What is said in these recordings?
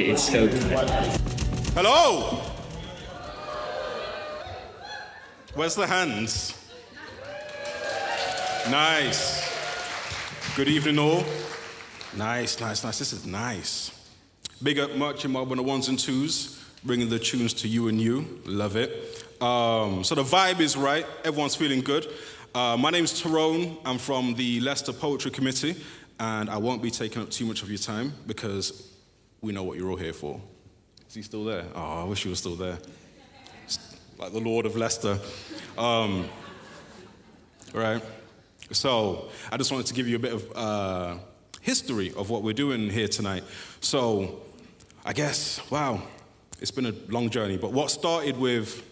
It's so tight. Hello! Where's the hands? Nice. Good evening, all. Nice. This is nice. Big up Marching Mob on the ones and twos, bringing the tunes to you and you. Love it. So the vibe is right. Everyone's feeling good. My name's Tyrone. I'm from the Leicester Poetry Committee, and I won't be taking up too much of your time because we know what you're all here for. Is he still there? Oh, I wish he was still there. Like the Lord of Leicester. Right? So I just wanted to give you a bit of history of what we're doing here tonight. So I guess, wow, it's been a long journey, but what started with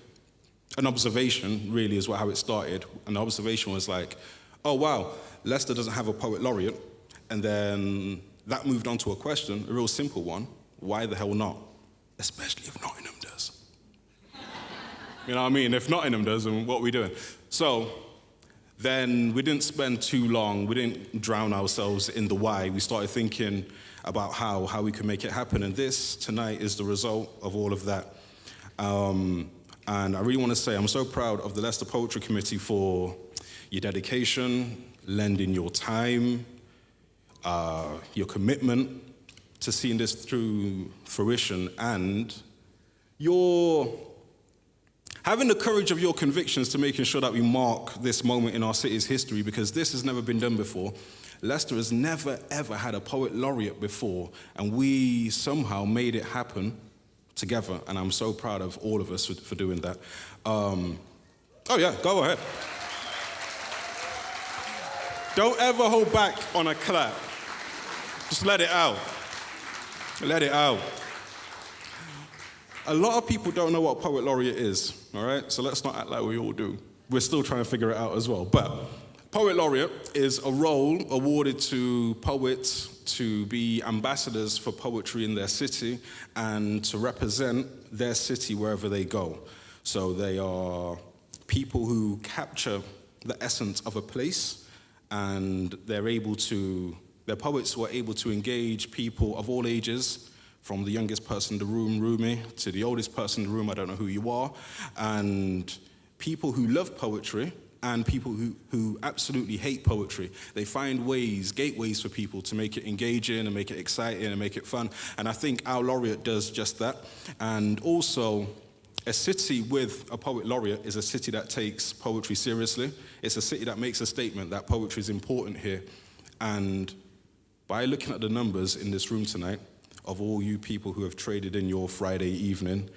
an observation really is how it started. And the observation was like, oh wow, Leicester doesn't have a Poet Laureate. And then that moved on to a question, a real simple one. Why the hell not? Especially if Nottingham does. You know what I mean? If Nottingham does, then what are we doing? So then we didn't spend too long, we didn't drown ourselves in the why. We started thinking about how we could make it happen. And this tonight is the result of all of that. And I really want to say I'm so proud of the Leicester Poetry Committee for your dedication, lending your time, your commitment to seeing this through fruition, and your having the courage of your convictions to making sure that we mark this moment in our city's history, because this has never been done before. Leicester has never, ever had a Poet Laureate before, and we somehow made it happen together, and I'm so proud of all of us for doing that. Oh yeah, go ahead. Don't ever hold back on a clap. Just let it out. Let it out. A lot of people don't know what Poet Laureate is, all right? So let's not act like we all do. We're still trying to figure it out as well. But Poet Laureate is a role awarded to poets to be ambassadors for poetry in their city and to represent their city wherever they go. So they are people who capture the essence of a place, and they're poets who are able to engage people of all ages, from the youngest person in the room, Rumi, to the oldest person in the room, I don't know who you are, and people who love poetry, and people who absolutely hate poetry. They find ways, gateways for people to make it engaging and make it exciting and make it fun. And I think our laureate does just that. And also, a city with a Poet Laureate is a city that takes poetry seriously. It's a city that makes a statement that poetry is important here. And by looking at the numbers in this room tonight, of all you people who have traded in your Friday evening,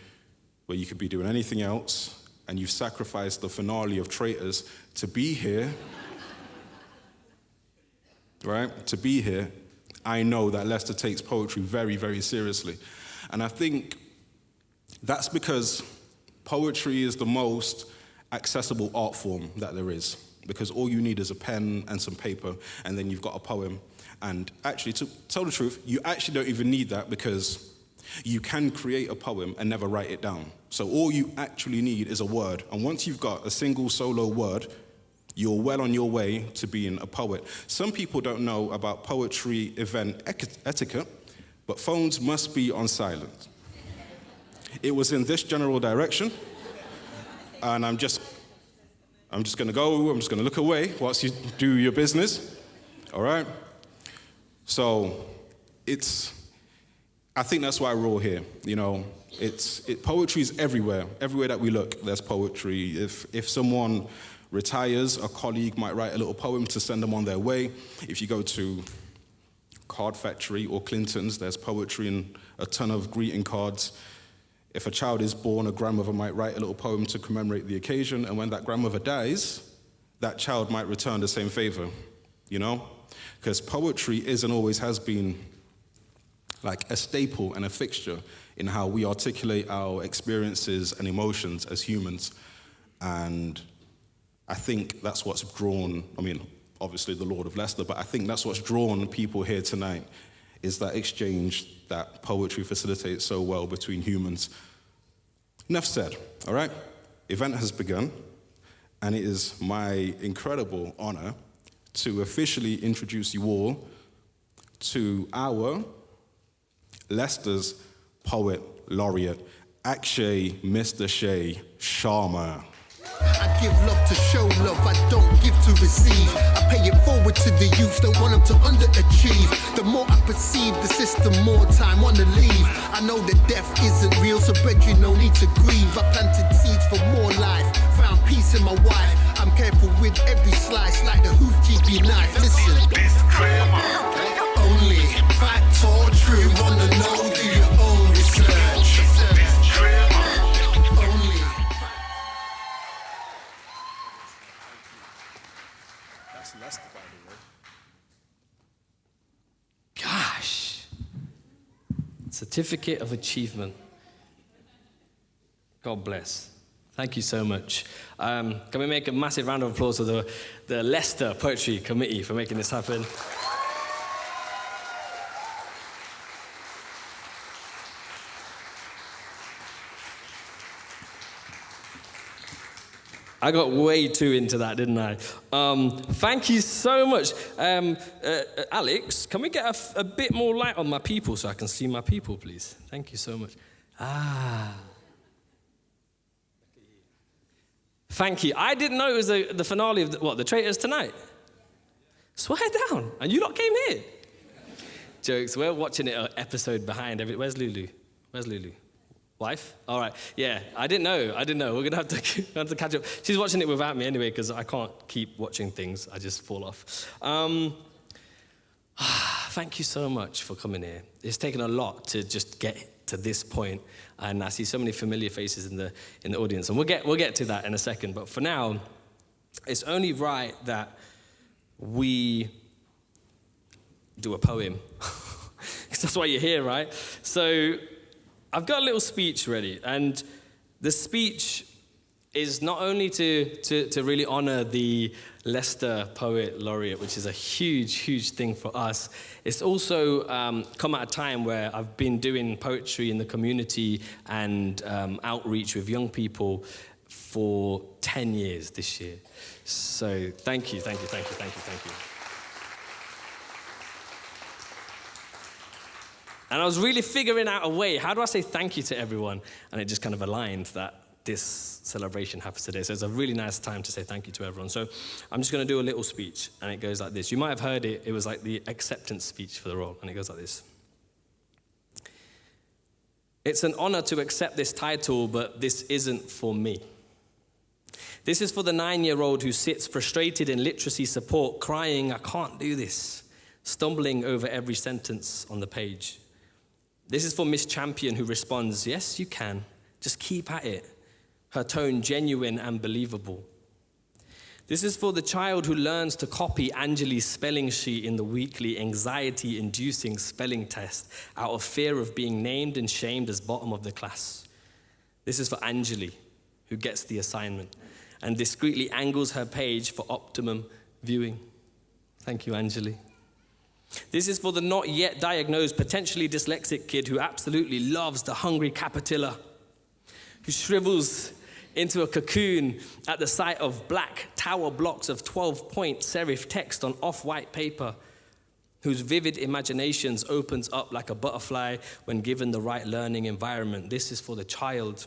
where you could be doing anything else, and you've sacrificed the finale of Traitors to be here, right? To be here, I know that Leicester takes poetry very, very seriously. And I think that's because poetry is the most accessible art form that there is, because all you need is a pen and some paper, and then you've got a poem. And actually, to tell the truth, you actually don't even need that, because you can create a poem and never write it down. So all you actually need is a word. And once you've got a single solo word, you're well on your way to being a poet. Some people don't know about poetry event etiquette, but phones must be on silent. It was in this general direction, and I'm just gonna go, I'm just gonna look away whilst you do your business, all right? So I think that's why we're all here, you know. Poetry is everywhere. Everywhere that we look, there's poetry. If someone retires, a colleague might write a little poem to send them on their way. If you go to Card Factory or Clinton's, there's poetry and a ton of greeting cards. If a child is born, a grandmother might write a little poem to commemorate the occasion, and when that grandmother dies, that child might return the same favor, you know? Because poetry is and always has been like a staple and a fixture in how we articulate our experiences and emotions as humans. And I think that's what's drawn, obviously the Lord of Leicester, but I think that's what's drawn people here tonight, is that exchange that poetry facilitates so well between humans. Enough said, all right? Event has begun, and it is my incredible honor to officially introduce you all to our Leicester's Poet Laureate, Akshay Mr Shay Sharma. I give love to show love, I don't give to receive. I pay it forward to the youth, don't want them to underachieve. The more I perceive the system, more time wanna leave. I know that death isn't real, so brethren, no need to grieve. I planted seeds for more life, found peace in my wife. I'm careful with every slice, like the hoof GB knife. Listen, only fact or true, wanna know, do your own research. Only. That's Leicester, by the way. Gosh. Certificate of Achievement. God bless. Thank you so much. Can we make a massive round of applause to the Leicester Poetry Committee for making this happen? I got way too into that, didn't I? Thank you so much. Alex, can we get a bit more light on my people so I can see my people, please? Thank you so much. Thank you. I didn't know it was the finale of the Traitors tonight. Swear down. And you lot came here. Jokes. We're watching it an episode behind. Where's Lulu? Where's Lulu? Wife? All right. Yeah, I didn't know. We're going to have to catch up. She's watching it without me anyway because I can't keep watching things. I just fall off. Thank you so much for coming here. It's taken a lot to just get to this point, and I see so many familiar faces in the audience, and we'll get to that in a second. But for now, it's only right that we do a poem, because that's why you're here, right? So I've got a little speech ready, and the speech is not only to really honor the Leicester Poet Laureate, which is a huge, huge thing for us. It's also come at a time where I've been doing poetry in the community and outreach with young people for 10 years this year. So thank you. And I was really figuring out a way, how do I say thank you to everyone? And it just kind of aligned that this celebration happens today. So it's a really nice time to say thank you to everyone. So I'm just going to do a little speech, and it goes like this. You might have heard it. It was like the acceptance speech for the role, and it goes like this. It's an honor to accept this title, but this isn't for me. This is for the 9-year-old who sits frustrated in literacy support, crying, I can't do this, stumbling over every sentence on the page. This is for Miss Champion who responds, yes, you can, just keep at it. Her tone genuine and believable. This is for the child who learns to copy Angeli's spelling sheet in the weekly anxiety-inducing spelling test out of fear of being named and shamed as bottom of the class. This is for Angeli, who gets the assignment and discreetly angles her page for optimum viewing. Thank you, Angeli. This is for the not yet diagnosed, potentially dyslexic kid who absolutely loves the hungry capitilla, who shrivels into a cocoon at the sight of black tower blocks of 12-point serif text on off-white paper, whose vivid imaginations opens up like a butterfly when given the right learning environment. This is for the child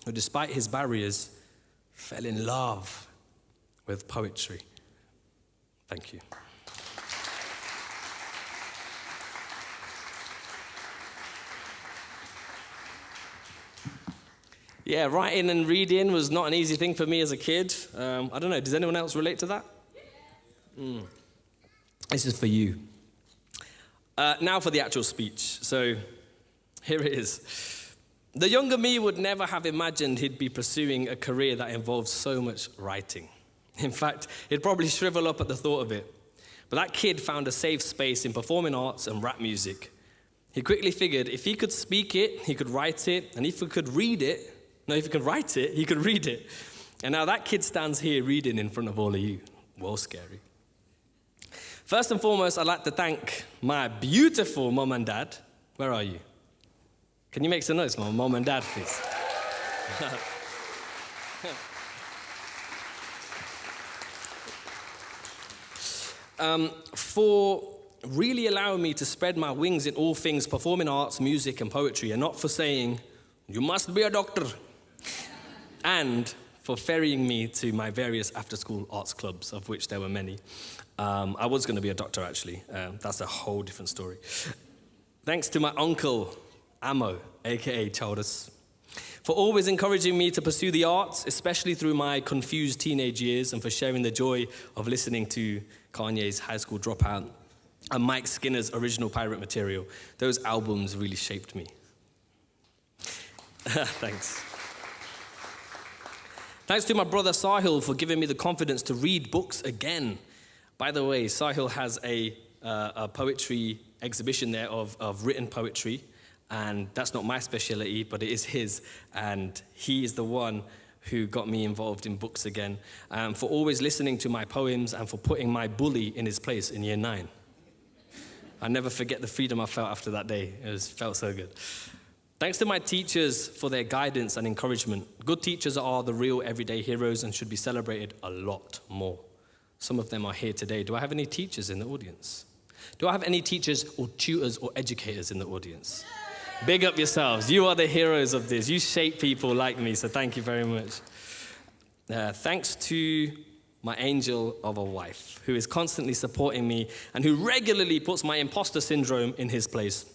who, despite his barriers, fell in love with poetry. Thank you. Yeah, writing and reading was not an easy thing for me as a kid. I don't know, does anyone else relate to that? This is for you. Now for the actual speech. So here it is. The younger me would never have imagined he'd be pursuing a career that involves so much writing. In fact, he'd probably shrivel up at the thought of it. But that kid found a safe space in performing arts and rap music. He quickly figured if he could speak it, he could write it, and if he could write it, he could read it. And now that kid stands here reading in front of all of you. Well, scary. First and foremost, I'd like to thank my beautiful mom and dad. Where are you? Can you make some noise, mom and dad, please? For really allowing me to spread my wings in all things performing arts, music, and poetry, and not for saying, you must be a doctor, and for ferrying me to my various after-school arts clubs, of which there were many. I was going to be a doctor, actually. That's a whole different story. Thanks to my uncle, Amo, a.k.a. Childers, for always encouraging me to pursue the arts, especially through my confused teenage years, and for sharing the joy of listening to Kanye's High School Dropout and Mike Skinner's original Pirate Material. Those albums really shaped me. Thanks. Thanks to my brother Sahil for giving me the confidence to read books again. By the way, Sahil has a poetry exhibition there of written poetry, and that's not my specialty, but it is his, and he is the one who got me involved in books again, for always listening to my poems and for putting my bully in his place in year 9. I never forget the freedom I felt after that day. It felt so good. Thanks to my teachers for their guidance and encouragement. Good teachers are the real everyday heroes and should be celebrated a lot more. Some of them are here today. Do I have any teachers in the audience? Do I have any teachers or tutors or educators in the audience? Big up yourselves. You are the heroes of this. You shape people like me, so thank you very much. Thanks to my angel of a wife, who is constantly supporting me and who regularly puts my imposter syndrome in his place.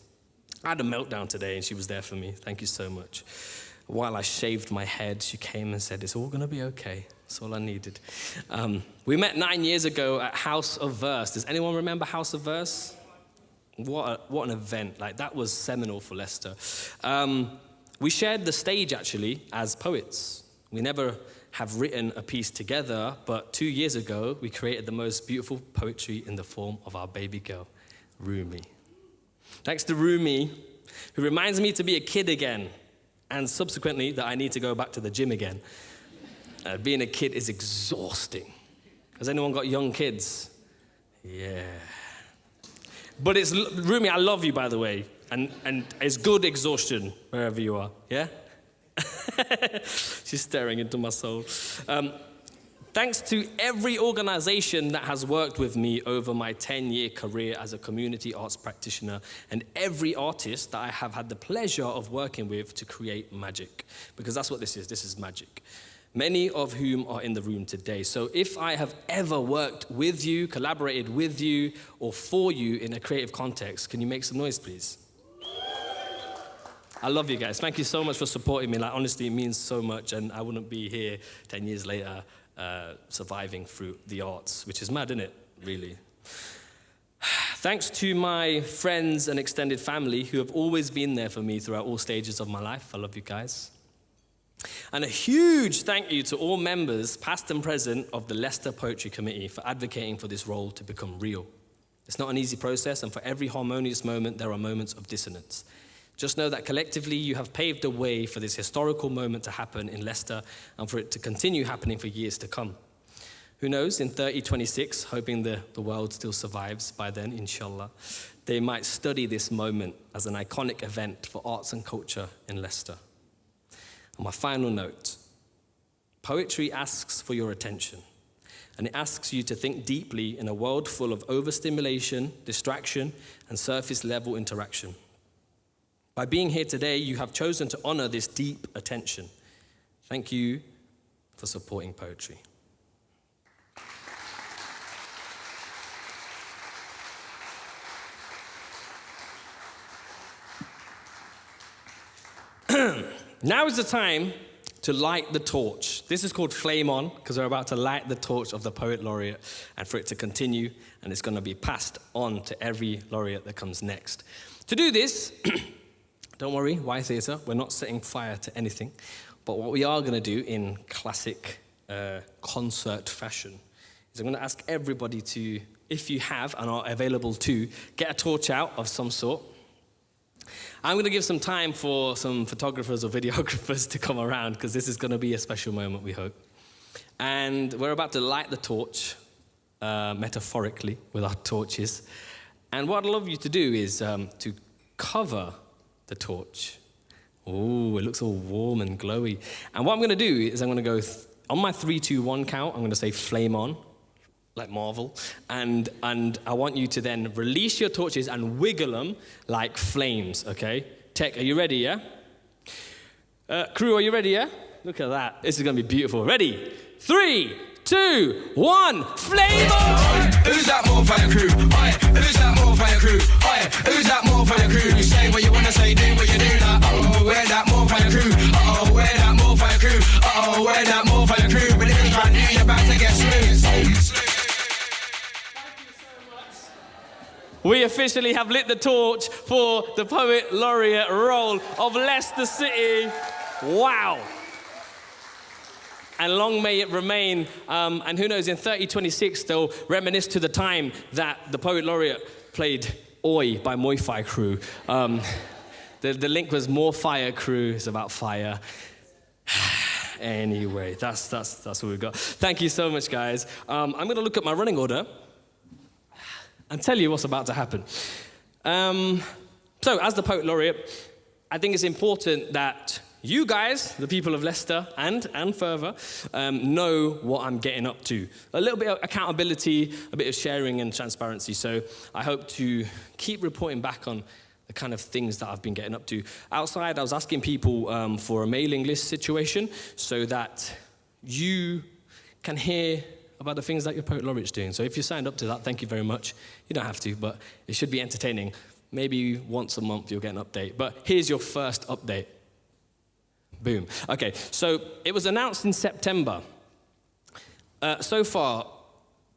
I had a meltdown today, and she was there for me. Thank you so much. While I shaved my head, she came and said, it's all going to be okay. That's all I needed. We met 9 years ago at House of Verse. Does anyone remember House of Verse? What an event. Like, that was seminal for Leicester. We shared the stage, actually, as poets. We never have written a piece together, but 2 years ago, we created the most beautiful poetry in the form of our baby girl, Rumi. Thanks to Rumi, who reminds me to be a kid again, and subsequently that I need to go back to the gym again. Being a kid is exhausting. Has anyone got young kids? Yeah. But it's, Rumi, I love you, by the way, and it's good exhaustion wherever you are, yeah? She's staring into my soul. Thanks to every organization that has worked with me over my 10-year career as a community arts practitioner, and every artist that I have had the pleasure of working with to create magic, because that's what this is magic. Many of whom are in the room today. So if I have ever worked with you, collaborated with you, or for you in a creative context, can you make some noise, please? I love you guys. Thank you so much for supporting me. Like, honestly, it means so much, and I wouldn't be here 10 years later surviving through the arts, which is mad, isn't it, really? Thanks to my friends and extended family who have always been there for me throughout all stages of my life. I love you guys. And a huge thank you to all members, past and present, of the Leicester Poetry Committee for advocating for this role to become real. It's not an easy process, and for every harmonious moment, there are moments of dissonance. Just know that collectively you have paved the way for this historical moment to happen in Leicester and for it to continue happening for years to come. Who knows, in 3026, hoping the world still survives by then, inshallah, they might study this moment as an iconic event for arts and culture in Leicester. And my final note, poetry asks for your attention, and it asks you to think deeply in a world full of overstimulation, distraction, and surface-level interaction. By being here today, you have chosen to honor this deep attention. Thank you for supporting poetry. Now is the time to light the torch. This is called Flame On, because we're about to light the torch of the Poet Laureate, and for it to continue, and it's going to be passed on to every laureate that comes next. To do this, don't worry, Y Theatre, we're not setting fire to anything. But what we are going to do in classic concert fashion is I'm going to ask everybody to, if you have and are available to, get a torch out of some sort. I'm going to give some time for some photographers or videographers to come around, because this is going to be a special moment, we hope. And we're about to light the torch, metaphorically, with our torches. And what I'd love you to do is to cover the torch. Oh, it looks all warm and glowy. And what I'm going to do is I'm going to go, on my 3, 2, 1 count, I'm going to say flame on, like Marvel, and I want you to then release your torches and wiggle them like flames, okay? Tech, are you ready, yeah? Crew, are you ready, yeah? Look at that. This is going to be beautiful. Ready? 3, 2, 1, flame on! Who's that more fire crew? Aye. Who's that more fire crew? Aye. Who's that more fire crew? You say what you wanna say, do what you do. Like, oh, we're that more fire crew. Oh, we're that more fire crew. Oh, we're that more fire crew. But if you can't do, you're about to get slew. We officially have lit the torch for the Poet Laureate role of Leicester City. Wow. And long may it remain. And who knows, in 3026, they'll reminisce to the time that the Poet Laureate played Oi by Moi-Fi Crew. The link was More Fire Crew. It's about fire. Anyway, that's what we've got. Thank you so much, guys. I'm going to look at my running order and tell you what's about to happen. So, as the Poet Laureate, I think it's important that you guys, the people of Leicester and further, know what I'm getting up to. A little bit of accountability, a bit of sharing and transparency. So I hope to keep reporting back on the kind of things that I've been getting up to. Outside, I was asking people for a mailing list situation so that you can hear about the things that your Poet Laureate's doing. So if you signed up to that, thank you very much. You don't have to, but it should be entertaining. Maybe once a month you'll get an update. But here's your first update. Boom. Okay, so it was announced in September. So far,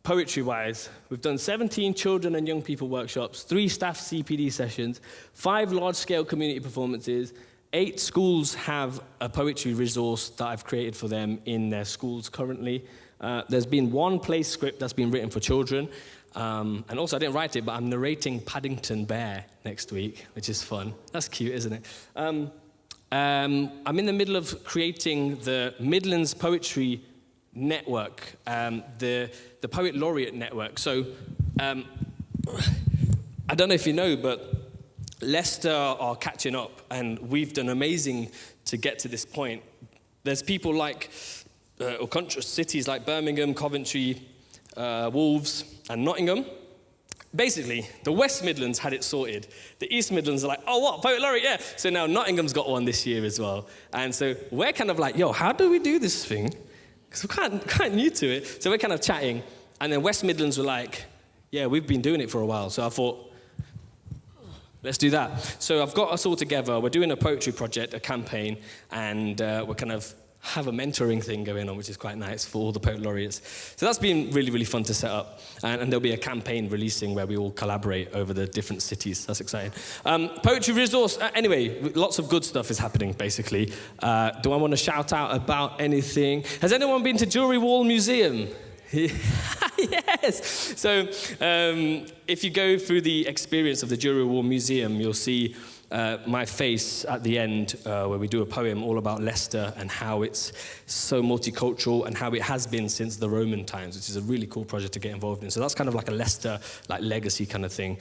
poetry-wise, we've done 17 children and young people workshops, 3 staff CPD sessions, 5 large-scale community performances, 8 schools have a poetry resource that I've created for them in their schools currently. There's been 1 play script that's been written for children. And also, I didn't write it, but I'm narrating Paddington Bear next week, which is fun. That's cute, isn't it? I'm in the middle of creating the Midlands Poetry Network, the Poet Laureate Network. So, I don't know if you know, but Leicester are catching up, and we've done amazing to get to this point. There's people like, or country cities like Birmingham, Coventry, Wolves, and Nottingham. Basically, the West Midlands had it sorted. The East Midlands are like, oh, what, Poet Laureate, yeah. So now Nottingham's got one this year as well. And so we're kind of like, yo, how do we do this thing? Because we're quite new to it. So we're kind of chatting. And then West Midlands were like, yeah, we've been doing it for a while. So I thought, let's do that. So I've got us all together. We're doing a poetry project, a campaign, and we're kind of have a mentoring thing going on, which is quite nice for all the Poet Laureates. So that's been really, really fun to set up. And there'll be a campaign releasing where we all collaborate over the different cities. That's exciting. Poetry resource. Anyway, lots of good stuff is happening, basically. Do I want to shout out about anything? Has anyone been to Jewry Wall Museum? Yes. So if you go through the experience of the Jewry Wall Museum, you'll see my face at the end, where we do a poem all about Leicester and how it's so multicultural and how it has been since the Roman times, which is a really cool project to get involved in. So that's kind of like a Leicester legacy kind of thing.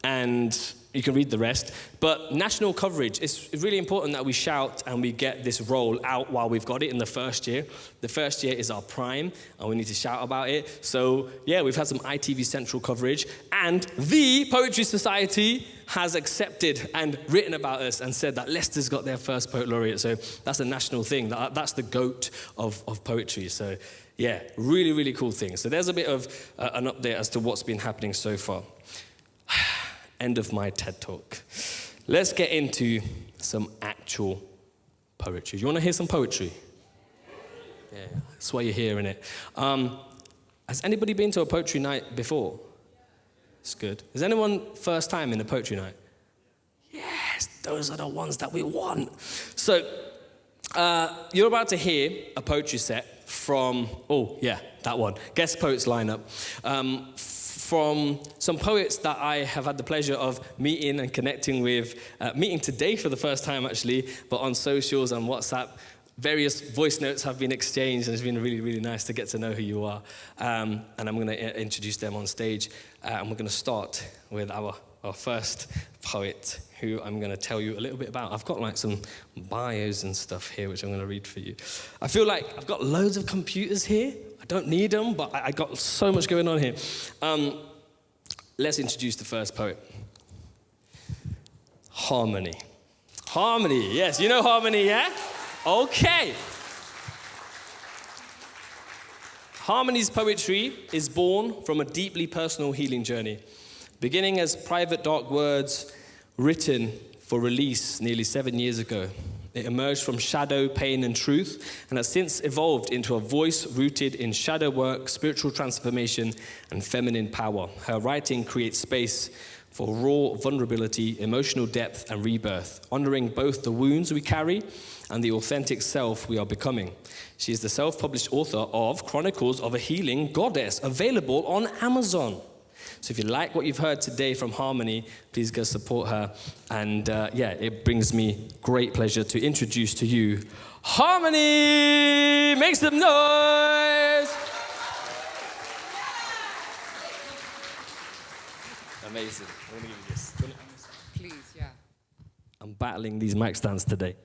And you can read the rest. But national coverage, it's really important that we shout and we get this role out while we've got it in the first year. The first year is our prime, and we need to shout about it. So, yeah, we've had some ITV Central coverage, and the Poetry Society has accepted and written about us and said that Leicester's got their first Poet Laureate. So that's a national thing. That's the GOAT of poetry. So, yeah, really, really cool thing. So there's a bit of an update as to what's been happening so far. End of my TED Talk. Let's get into some actual poetry. You want to hear some poetry? Yeah, that's why you're hearing it. Has anybody been to a poetry night before? It's good. Is anyone first time in a poetry night? Yes, those are the ones that we want. So, you're about to hear a poetry set from, that one, guest poets lineup. From some poets that I have had the pleasure of meeting and connecting with, meeting today for the first time actually, but on socials and WhatsApp. Various voice notes have been exchanged, and it's been really, really nice to get to know who you are. And I'm going to introduce them on stage, and we're going to start with our first poet, who I'm going to tell you a little bit about. I've got some bios and stuff here, which I'm going to read for you. I feel like I've got loads of computers here. I don't need them, but I got so much going on here. Let's introduce the first poet. Harmony. Harmony, yes, you know Harmony, yeah? Okay. Harmony's poetry is born from a deeply personal healing journey, beginning as private dark words written for release nearly 7 years ago. It emerged from shadow, pain, and truth, and has since evolved into a voice rooted in shadow work, spiritual transformation, and feminine power. Her writing creates space for raw vulnerability, emotional depth, and rebirth, honoring both the wounds we carry and the authentic self we are becoming. She is the self-published author of Chronicles of a Healing Goddess, available on Amazon. So if you like what you've heard today from Harmony, please go support her. And it brings me great pleasure to introduce to you Harmony! Make some noise! Amazing. I'm going to give you this. Please, yeah. I'm battling these mic stands today.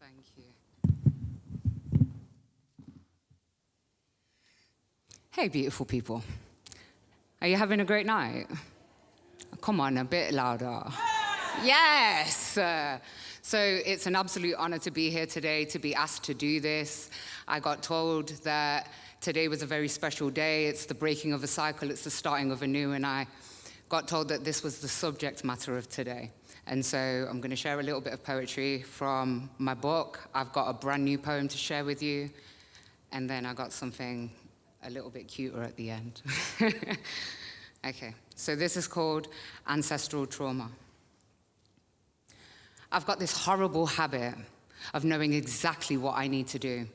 Thank you. Hey, beautiful people. Are you having a great night? Come on, a bit louder. Yes! So it's an absolute honor to be here today, to be asked to do this. I got told that today was a very special day. It's the breaking of a cycle. It's the starting of a new. And I got told that this was the subject matter of today. And so I'm going to share a little bit of poetry from my book. I've got a brand new poem to share with you. And then I got something a little bit cuter at the end. Okay, so this is called Ancestral Trauma. I've got this horrible habit of knowing exactly what I need to do,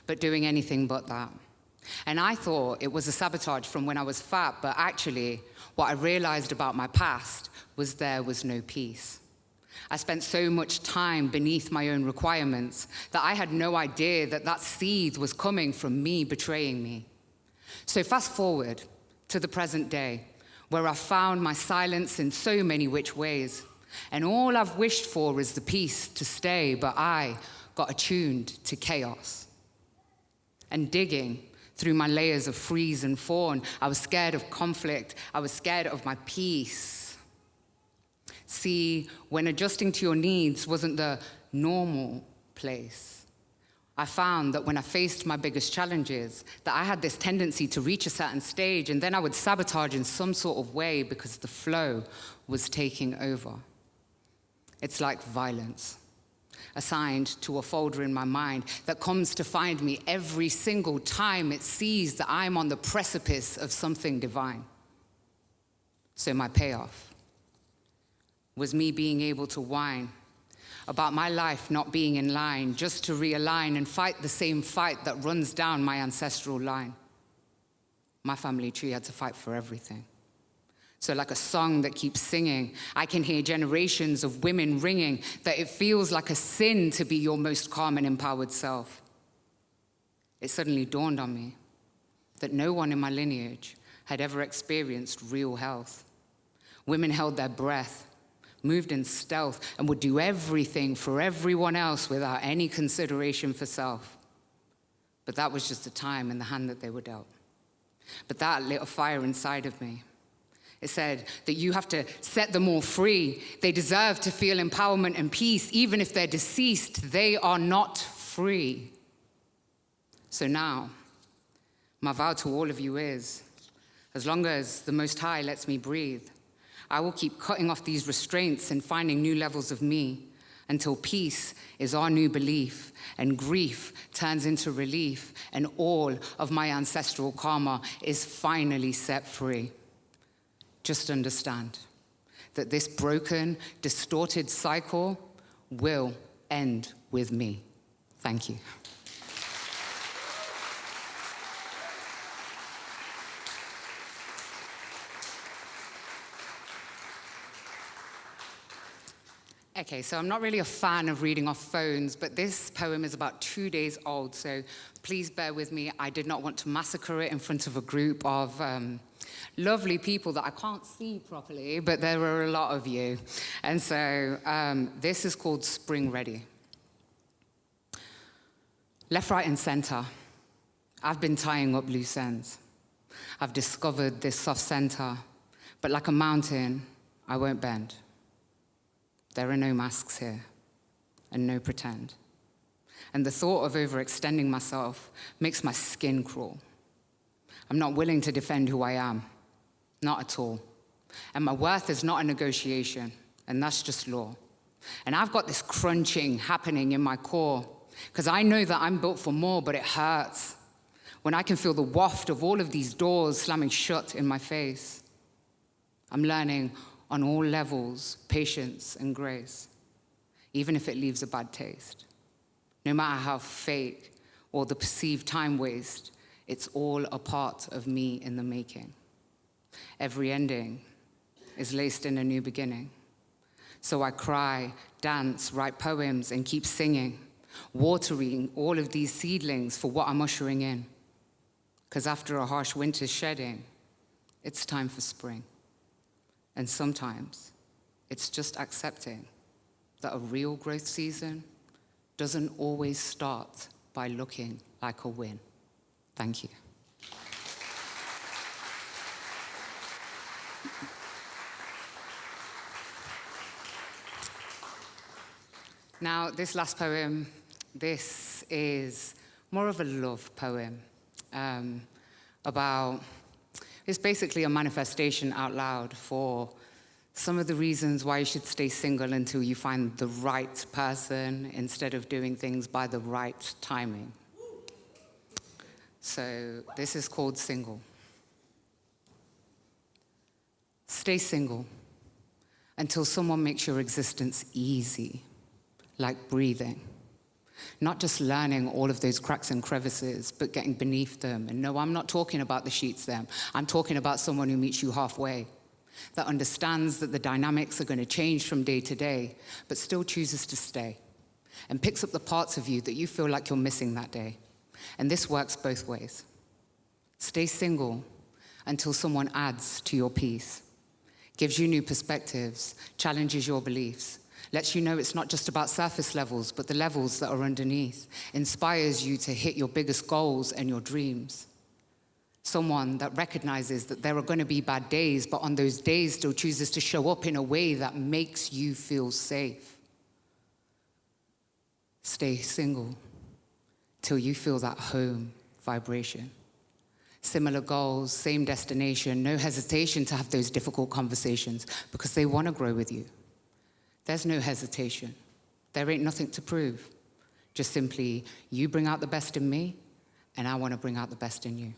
but doing anything but that. And I thought it was a sabotage from when I was fat, but actually, what I realized about my past was there was no peace. I spent so much time beneath my own requirements that I had no idea that that seed was coming from me betraying me. So fast forward to the present day, where I found my silence in so many which ways. And all I've wished for is the peace to stay, but I got attuned to chaos. And digging through my layers of freeze and fawn, I was scared of conflict. I was scared of my peace. See, when adjusting to your needs wasn't the normal place, I found that when I faced my biggest challenges, that I had this tendency to reach a certain stage, and then I would sabotage in some sort of way because the flow was taking over. It's like violence, assigned to a folder in my mind that comes to find me every single time it sees that I'm on the precipice of something divine. So my payoff was me being able to whine about my life not being in line, just to realign and fight the same fight that runs down my ancestral line. My family tree had to fight for everything. So like a song that keeps singing, I can hear generations of women ringing that it feels like a sin to be your most calm and empowered self. It suddenly dawned on me that no one in my lineage had ever experienced real health. Women held their breath, moved in stealth, and would do everything for everyone else without any consideration for self. But that was just the time and the hand that they were dealt. But that lit a fire inside of me. It said that you have to set them all free. They deserve to feel empowerment and peace. Even if they're deceased, they are not free. So now, my vow to all of you is, as long as the Most High lets me breathe, I will keep cutting off these restraints and finding new levels of me until peace is our new belief and grief turns into relief and all of my ancestral karma is finally set free. Just understand that this broken, distorted cycle will end with me. Thank you. Okay, so I'm not really a fan of reading off phones, but this poem is about 2 days old, so please bear with me. I did not want to massacre it in front of a group of lovely people that I can't see properly, but there are a lot of you. And so this is called Spring Ready. Left, right, and center, I've been tying up loose ends. I've discovered this soft center, but like a mountain, I won't bend. There are no masks here, and no pretend. And the thought of overextending myself makes my skin crawl. I'm not willing to defend who I am, not at all. And my worth is not a negotiation, and that's just law. And I've got this crunching happening in my core, because I know that I'm built for more, but it hurts when I can feel the waft of all of these doors slamming shut in my face. I'm learning on all levels patience and grace, even if it leaves a bad taste. No matter how fake or the perceived time waste, it's all a part of me in the making. Every ending is laced in a new beginning. So I cry, dance, write poems, and keep singing, watering all of these seedlings for what I'm ushering in. Because after a harsh winter's shedding, it's time for spring. And sometimes it's just accepting that a real growth season doesn't always start by looking like a win. Thank you. Now, this last poem, this is more of a love poem it's basically a manifestation out loud for some of the reasons why you should stay single until you find the right person instead of doing things by the right timing. So this is called Single. Stay single until someone makes your existence easy, like breathing. Not just learning all of those cracks and crevices, but getting beneath them. And no, I'm not talking about the sheets then. I'm talking about someone who meets you halfway, that understands that the dynamics are going to change from day to day, but still chooses to stay, and picks up the parts of you that you feel like you're missing that day. And this works both ways. Stay single until someone adds to your peace, gives you new perspectives, challenges your beliefs, lets you know it's not just about surface levels, but the levels that are underneath, inspires you to hit your biggest goals and your dreams. Someone that recognizes that there are going to be bad days, but on those days still chooses to show up in a way that makes you feel safe. Stay single till you feel that home vibration. Similar goals, same destination, no hesitation to have those difficult conversations because they want to grow with you. There's no hesitation. There ain't nothing to prove. Just simply, you bring out the best in me, and I want to bring out the best in you.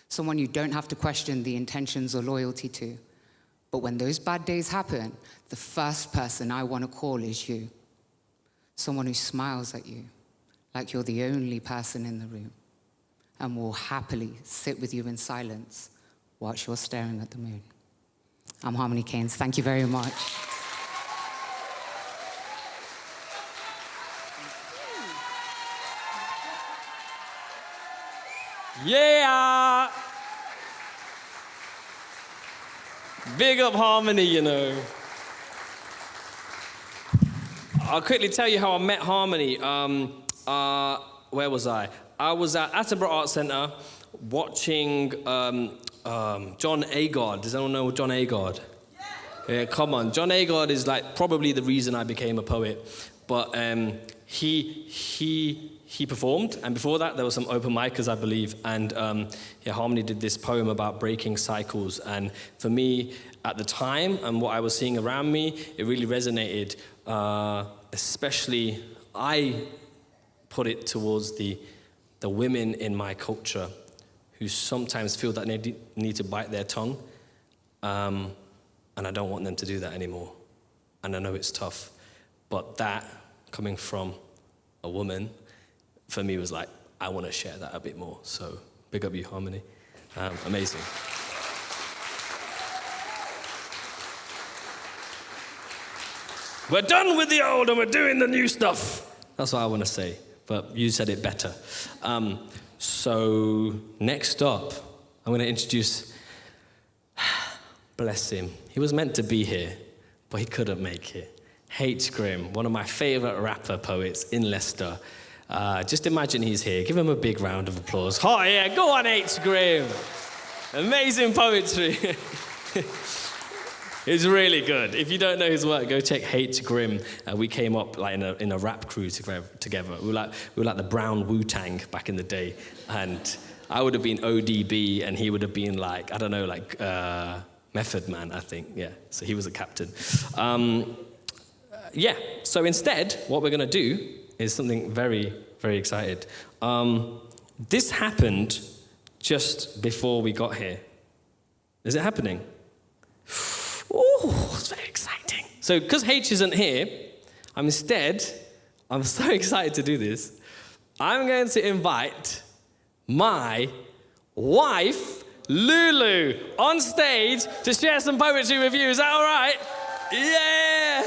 Someone you don't have to question the intentions or loyalty to. But when those bad days happen, the first person I want to call is you. Someone who smiles at you like you're the only person in the room and will happily sit with you in silence whilst you're staring at the moon. I'm Harmony Keynes. Thank you very much. Yeah! Big up Harmony, you know. I'll quickly tell you how I met Harmony. Where was I? I was at Attenborough Arts Centre watching John Agard. Does anyone know John Agard? Yeah, come on. John Agard is like probably the reason I became a poet. But he performed, and before that there were some open micers, I believe, and Harmony did this poem about breaking cycles, and for me, at the time, and what I was seeing around me, it really resonated, especially, I put it towards the women in my culture who sometimes feel that they need to bite their tongue, and I don't want them to do that anymore, and I know it's tough, but that, coming from a woman, for me was like, I want to share that a bit more. So big up you, Harmony. Amazing. We're done with the old and we're doing the new stuff. That's what I want to say, but you said it better. So next up, I'm going to introduce, bless him. He was meant to be here, but he couldn't make it. H. Grimm, one of my favorite rapper poets in Leicester. Just imagine he's here. Give him a big round of applause. Oh, yeah, go on, H. Graham. Amazing poetry. It's really good. If you don't know his work, go check H. Grimm. We came up like in a rap crew together. We were like the Brown Wu-Tang back in the day. And I would have been ODB, and he would have been like, I don't know, like Method Man, I think. Yeah, so he was a captain. Yeah, so instead, what we're going to do is something very, very excited. This happened just before we got here. Is it happening? Oh, it's very exciting. So, because H isn't here, I'm so excited to do this, I'm going to invite my wife, Lulu, on stage to share some poetry with you. Is that all right? Yeah!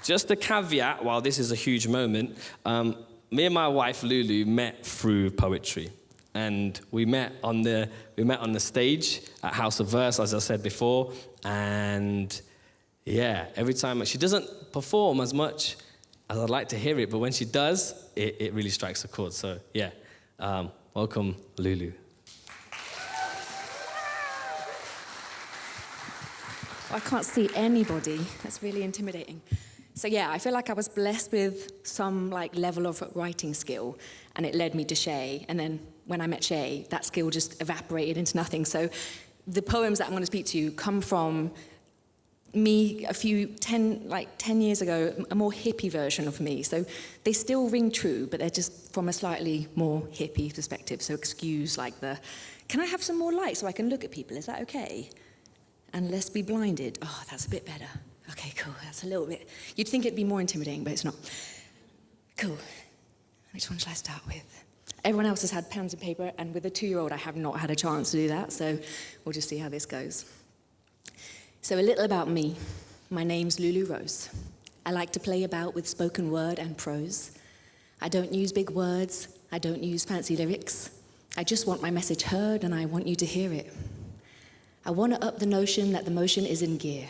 Just a caveat, while this is a huge moment, me and my wife, Lulu, met through poetry. And we met on the stage at House of Verse, as I said before. And yeah, every time she doesn't perform as much as I'd like to hear it, but when she does, it really strikes a chord. So yeah, welcome, Lulu. I can't see anybody. That's really intimidating. So yeah, I feel like I was blessed with some like level of writing skill, and it led me to Shay. And then when I met Shay, that skill just evaporated into nothing. So the poems that I'm going to speak to you come from me 10 years ago, a more hippie version of me. So they still ring true, but they're just from a slightly more hippie perspective. So excuse like can I have some more light so I can look at people? Is that okay? And let's be blinded. Oh, that's a bit better. Okay, cool, that's a little bit. You'd think it'd be more intimidating, but it's not. Cool. Which one shall I start with? Everyone else has had pens and paper, and with a 2-year-old, I have not had a chance to do that, so we'll just see how this goes. So a little about me. My name's Lulu Rose. I like to play about with spoken word and prose. I don't use big words. I don't use fancy lyrics. I just want my message heard, and I want you to hear it. I want to up the notion that the motion is in gear.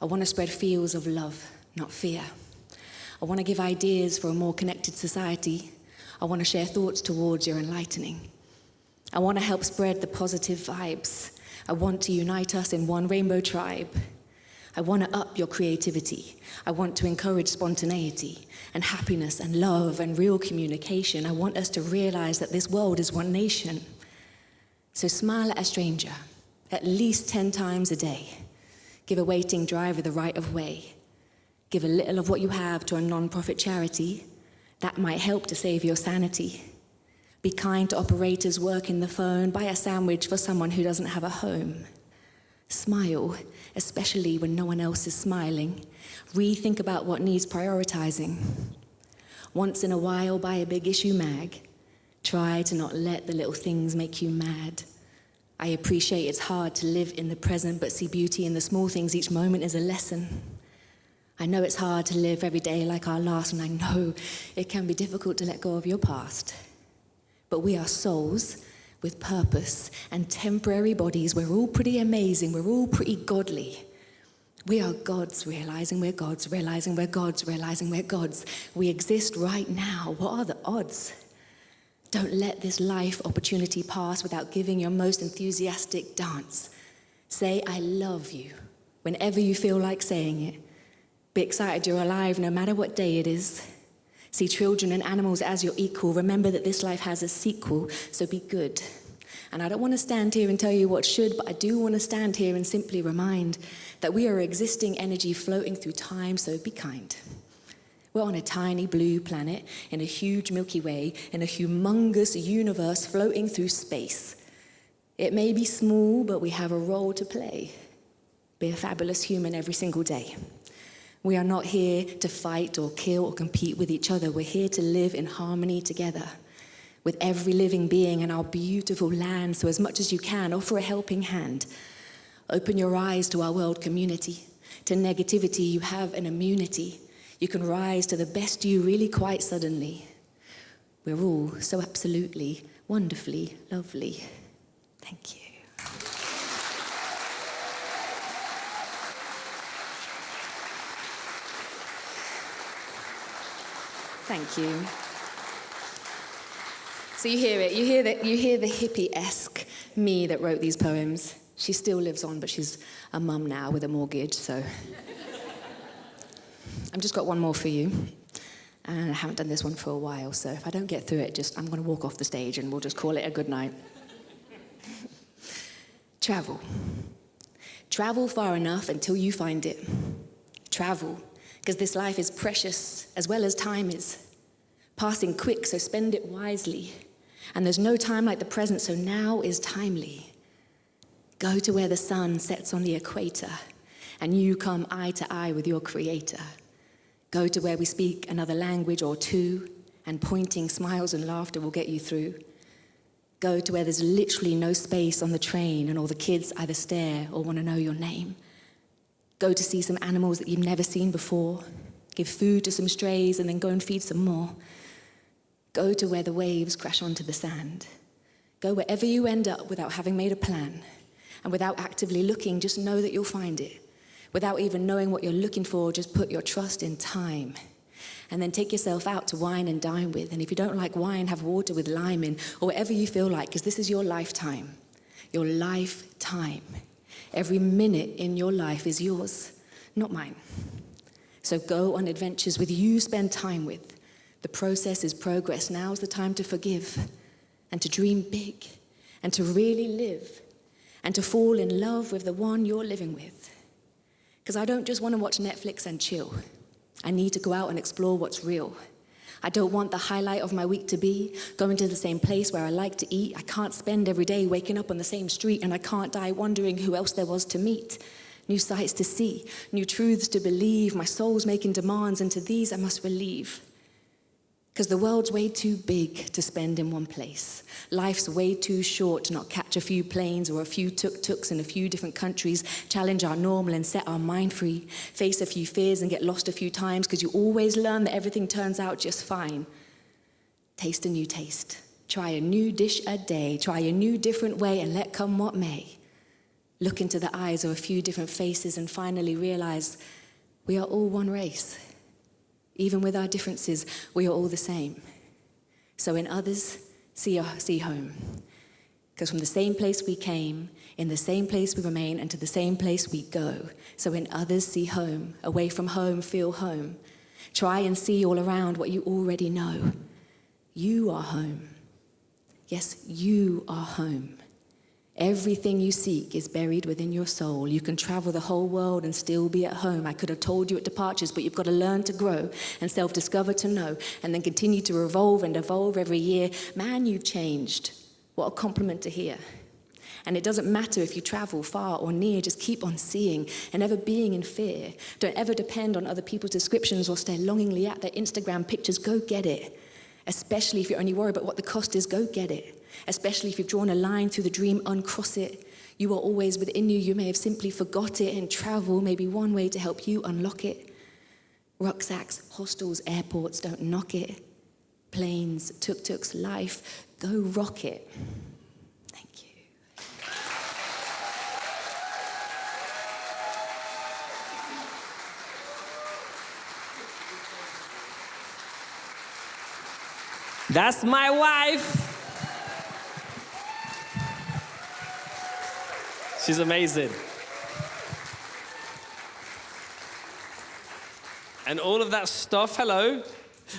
I want to spread feels of love, not fear. I want to give ideas for a more connected society. I want to share thoughts towards your enlightening. I want to help spread the positive vibes. I want to unite us in one rainbow tribe. I want to up your creativity. I want to encourage spontaneity and happiness and love and real communication. I want us to realize that this world is one nation. So smile at a stranger at least 10 times a day. Give a waiting driver the right of way. Give a little of what you have to a non-profit charity. That might help to save your sanity. Be kind to operators working the phone. Buy a sandwich for someone who doesn't have a home. Smile, especially when no one else is smiling. Rethink about what needs prioritizing. Once in a while, buy a big issue mag. Try to not let the little things make you mad. I appreciate it's hard to live in the present, but see beauty in the small things. Each moment is a lesson. I know it's hard to live every day like our last, and I know it can be difficult to let go of your past. But we are souls with purpose and temporary bodies. We're all pretty amazing. We're all pretty godly. We are gods realizing we're gods, realizing we're gods, realizing we're gods. We exist right now. What are the odds? Don't let this life opportunity pass without giving your most enthusiastic dance. Say, I love you, whenever you feel like saying it. Be excited you're alive no matter what day it is. See children and animals as your equal. Remember that this life has a sequel, so be good. And I don't want to stand here and tell you what should, but I do want to stand here and simply remind that we are existing energy floating through time, so be kind. We're on a tiny blue planet, in a huge Milky Way, in a humongous universe floating through space. It may be small, but we have a role to play. Be a fabulous human every single day. We are not here to fight or kill or compete with each other. We're here to live in harmony together with every living being in our beautiful land. So as much as you can, offer a helping hand. Open your eyes to our world community. To negativity, you have an immunity. You can rise to the best you really quite suddenly. We're all so absolutely, wonderfully lovely. Thank you. Thank you. So you hear it. You hear the hippie-esque me that wrote these poems. She still lives on, but she's a mum now with a mortgage, so. I've just got one more for you. And I haven't done this one for a while, so if I don't get through it, I'm going to walk off the stage and we'll just call it a good night. Travel. Travel far enough until you find it. Travel, because this life is precious as well as time is. Passing quick, so spend it wisely. And there's no time like the present, so now is timely. Go to where the sun sets on the equator and you come eye to eye with your creator. Go to where we speak another language or two, and pointing smiles and laughter will get you through. Go to where there's literally no space on the train and all the kids either stare or want to know your name. Go to see some animals that you've never seen before. Give food to some strays and then go and feed some more. Go to where the waves crash onto the sand. Go wherever you end up without having made a plan. And without actively looking, just know that you'll find it. Without even knowing what you're looking for, just put your trust in time. And then take yourself out to wine and dine with. And if you don't like wine, have water with lime in, or whatever you feel like, because this is your lifetime. Your lifetime. Every minute in your life is yours, not mine. So go on adventures with you spend time with. The process is progress. Now's the time to forgive and to dream big and to really live and to fall in love with the one you're living with. Because I don't just want to watch Netflix and chill. I need to go out and explore what's real. I don't want the highlight of my week to be going to the same place where I like to eat. I can't spend every day waking up on the same street, and I can't die wondering who else there was to meet. New sights to see, new truths to believe. My soul's making demands, and to these I must relieve. Because the world's way too big to spend in one place. Life's way too short to not catch a few planes or a few tuk-tuks in a few different countries, challenge our normal and set our mind free, face a few fears and get lost a few times, because you always learn that everything turns out just fine. Taste a new taste. Try a new dish a day. Try a new different way and let come what may. Look into the eyes of a few different faces and finally realize we are all one race. Even with our differences, we are all the same. So in others, see home. Because from the same place we came, in the same place we remain, and to the same place we go. So in others, see home. Away from home, feel home. Try and see all around what you already know. You are home. Yes, you are home. Everything you seek is buried within your soul. You can travel the whole world and still be at home. I could have told you at departures, but you've got to learn to grow and self-discover to know, and then continue to revolve and evolve every year. Man, you've changed. What a compliment to hear. And it doesn't matter if you travel far or near, just keep on seeing and ever being in fear. Don't ever depend on other people's descriptions or stare longingly at their Instagram pictures. Go get it. Especially if you're only worried about what the cost is, go get it. Especially if you've drawn a line through the dream, uncross it. You are always within you. You may have simply forgot it, and travel may be one way to help you unlock it. Rucksacks, hostels, airports, don't knock it. Planes, tuk-tuks, life, go rock it. Thank you. That's my wife. She's amazing. And all of that stuff, hello,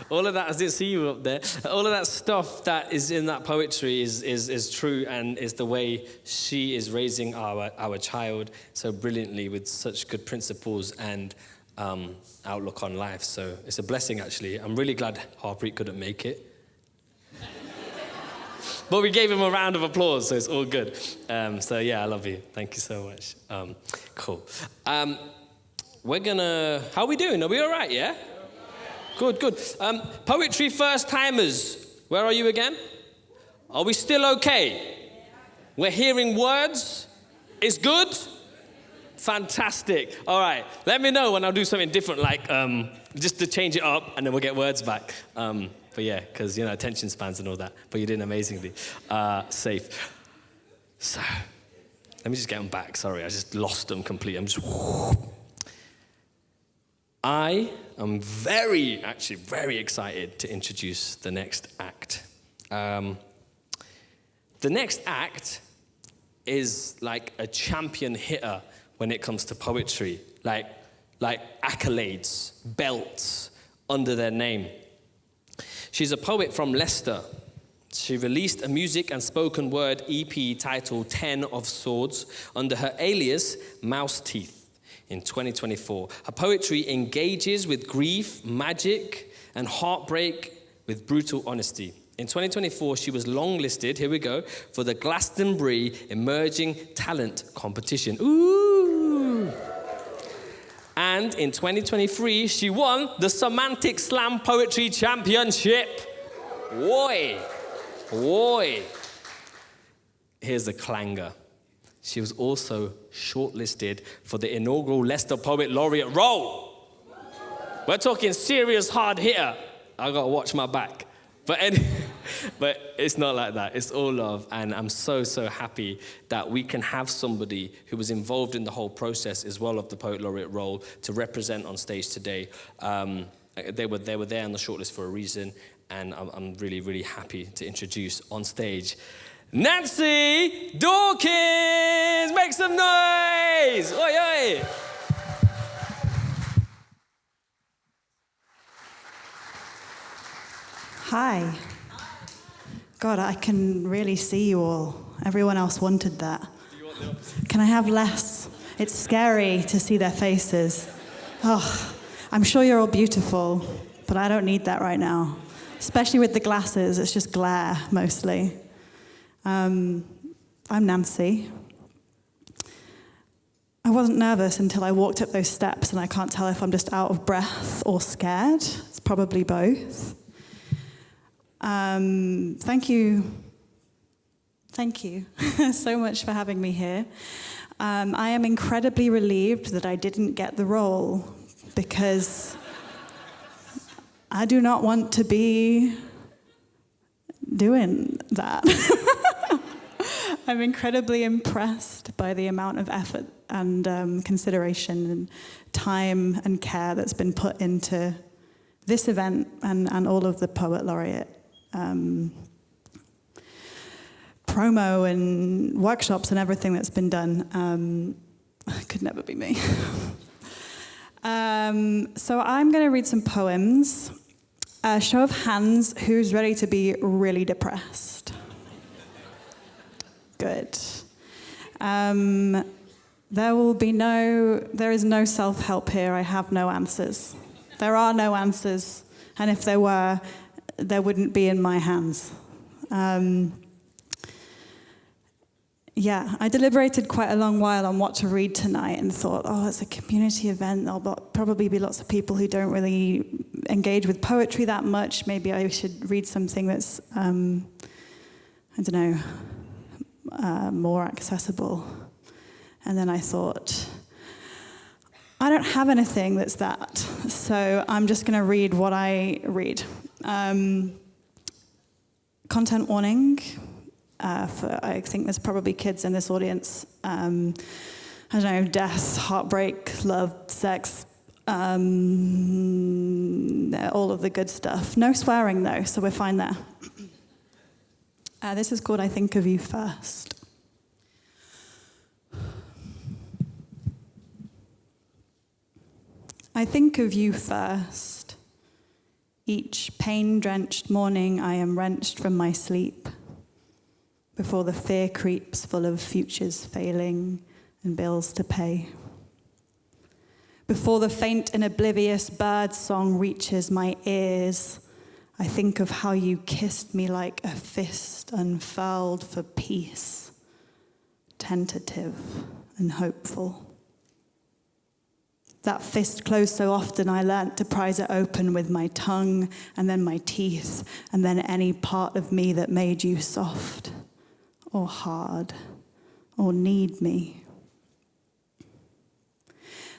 all of that, I didn't see you up there, all of that stuff that is in that poetry is true, and is the way she is raising our child so brilliantly with such good principles and outlook on life. So it's a blessing, actually. I'm really glad Harpreet couldn't make it. But we gave him a round of applause, so it's all good. So yeah, I love you. Thank you so much. Cool. We're gonna, how are we doing? Are we all right, yeah? Good, good. Poetry first timers, where are you again? Are we still okay? We're hearing words? It's good? Fantastic. All right, let me know when I'll do something different, like just to change it up, and then we'll get words back. But yeah, because, you know, attention spans and all that. But you did amazingly. Safe. So, let me just get them back. Sorry, I just lost them completely. I'm just... I I'm very excited to introduce the next act. The next act is like a champion hitter when it comes to poetry, like accolades, belts under their name. She's a poet from Leicester. She released a music and spoken word EP titled 10 of Swords under her alias Mouse Teeth in 2024. Her poetry engages with grief, magic, and heartbreak with brutal honesty. In 2024, she was longlisted, here we go, for the Glastonbury Emerging Talent Competition. Ooh! And in 2023, she won the Semantic Slam Poetry Championship. Woy! Here's the clanger. She was also shortlisted for the inaugural Leicester Poet Laureate role. We're talking serious hard hitter. I gotta watch my back. But it's not like that. It's all love. And I'm so happy that we can have somebody who was involved in the whole process as well of the Poet Laureate role to represent on stage today. They were there on the shortlist for a reason. And I'm really happy to introduce on stage Nancy Dawkins! Make some noise! Oi, oi! Hi. God, I can really see you all. Everyone else wanted that. Can I have less? It's scary to see their faces. Oh, I'm sure you're all beautiful, but I don't need that right now. Especially with the glasses, it's just glare, mostly. I'm Nancy. I wasn't nervous until I walked up those steps, and I can't tell if I'm just out of breath or scared. It's probably both. Thank you so much for having me here. I am incredibly relieved that I didn't get the role, because I do not want to be doing that. I'm incredibly impressed by the amount of effort and consideration and time and care that's been put into this event and all of the Poet Laureate promo and workshops and everything that's been done. Could never be me. So I'm going to read some poems. Show of hands, who's ready to be really depressed? Good. There is no self-help here. I have no answers. There are no answers, and if there were, there wouldn't be in my hands. I deliberated quite a long while on what to read tonight and thought, it's a community event. There'll probably be lots of people who don't really engage with poetry that much. Maybe I should read something that's, more accessible. And then I thought, I don't have anything that's that, so I'm just going to read what I read. Content warning. I think there's probably kids in this audience. Death, heartbreak, love, sex, all of the good stuff. No swearing, though, so we're fine there. This is called I Think of You First. I think of you first. Each pain-drenched morning I am wrenched from my sleep, before the fear creeps full of futures failing and bills to pay. Before the faint and oblivious bird song reaches my ears, I think of how you kissed me like a fist unfurled for peace, tentative and hopeful. That fist closed so often I learnt to prise it open with my tongue and then my teeth and then any part of me that made you soft or hard or need me.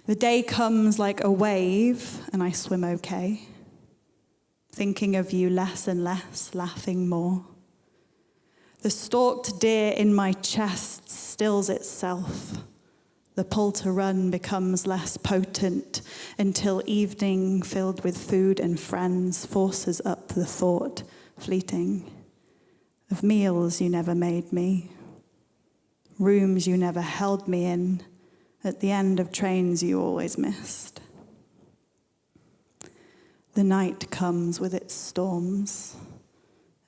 The day comes like a wave and I swim okay, thinking of you less and less, laughing more. The stalked deer in my chest stills itself, The pull to run becomes less potent until evening, filled with food and friends, forces up the thought, fleeting, of meals you never made me, rooms you never held me in, at the end of trains you always missed. The night comes with its storms,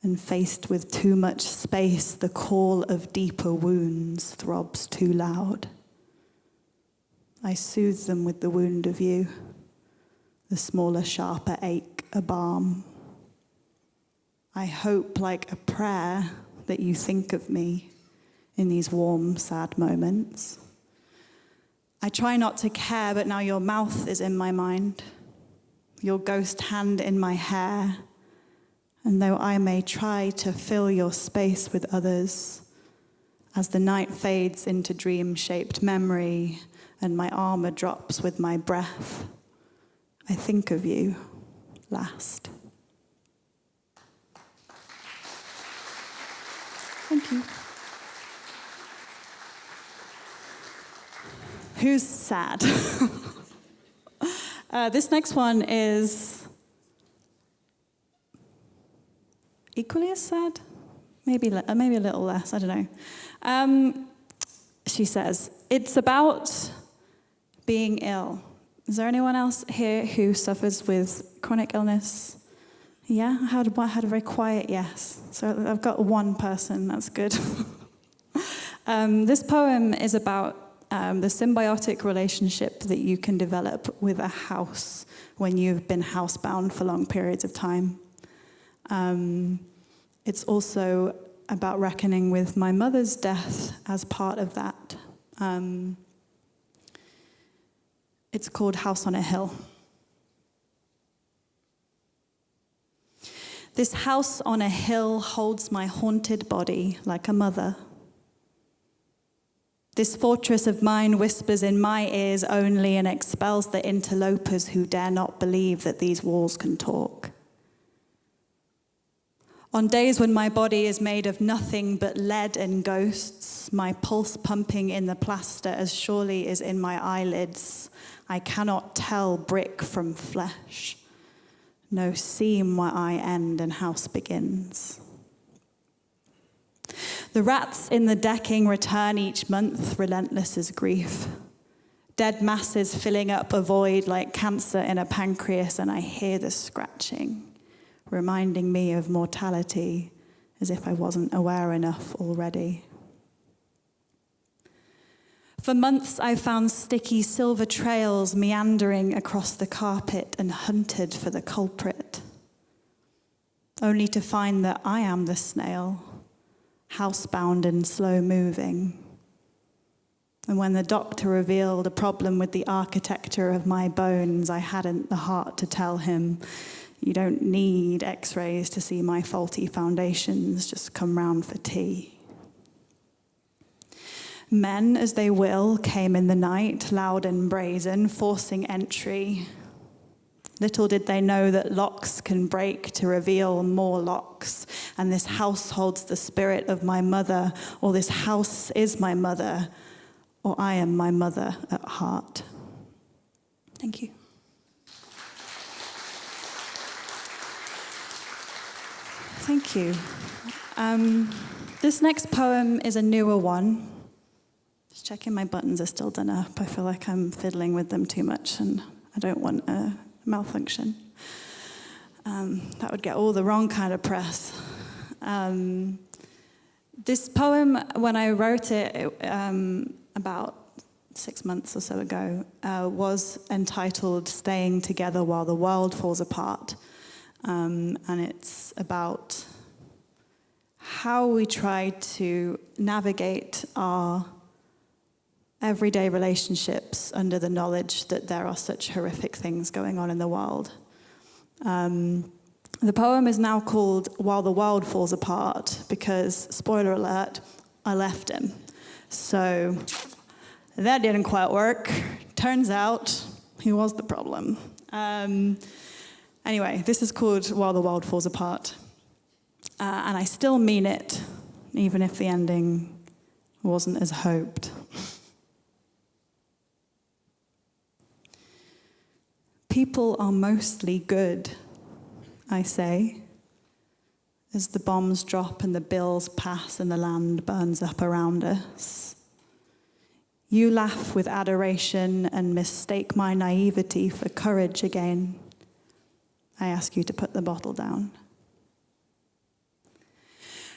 and faced with too much space, the call of deeper wounds throbs too loud. I soothe them with the wound of you, the smaller, sharper ache, a balm. I hope, like a prayer, that you think of me in these warm, sad moments. I try not to care, but now your mouth is in my mind, your ghost hand in my hair, and though I may try to fill your space with others, as the night fades into dream-shaped memory and my armor drops with my breath, I think of you last. Thank you. Who's sad? This next one is equally as sad, maybe a little less, I don't know. She says, it's about being ill. Is there anyone else here who suffers with chronic illness? Yeah, I had a very quiet yes. So I've got one person, that's good. This poem is about the symbiotic relationship that you can develop with a house when you've been housebound for long periods of time. It's also about reckoning with my mother's death as part of that. It's called House on a Hill. This house on a hill holds my haunted body like a mother. This fortress of mine whispers in my ears only and expels the interlopers who dare not believe that these walls can talk. On days when my body is made of nothing but lead and ghosts, my pulse pumping in the plaster as surely as in my eyelids, I cannot tell brick from flesh. No seam where I end and house begins. The rats in the decking return each month, relentless as grief. Dead masses filling up a void like cancer in a pancreas, and I hear the scratching, reminding me of mortality as if I wasn't aware enough already. For months, I found sticky silver trails meandering across the carpet and hunted for the culprit, only to find that I am the snail, housebound and slow-moving. And when the doctor revealed a problem with the architecture of my bones, I hadn't the heart to tell him, you don't need x-rays to see my faulty foundations, just come round for tea. Men, as they will, came in the night, loud and brazen, forcing entry. Little did they know that locks can break to reveal more locks, and this house holds the spirit of my mother, or this house is my mother, or I am my mother at heart. Thank you. Thank you. This next poem is a newer one. Just checking my buttons are still done up. I feel like I'm fiddling with them too much, and I don't want a malfunction. That would get all the wrong kind of press. This poem, when I wrote it about 6 months or so ago, was entitled Staying Together While the World Falls Apart. And it's about how we try to navigate our everyday relationships under the knowledge that there are such horrific things going on in the world. The poem is now called While the World Falls Apart because, spoiler alert, I left him. So that didn't quite work. Turns out he was the problem. Anyway, this is called While the World Falls Apart. And I still mean it, even if the ending wasn't as hoped. People are mostly good, I say, as the bombs drop and the bills pass and the land burns up around us. You laugh with adoration and mistake my naivety for courage again. I ask you to put the bottle down.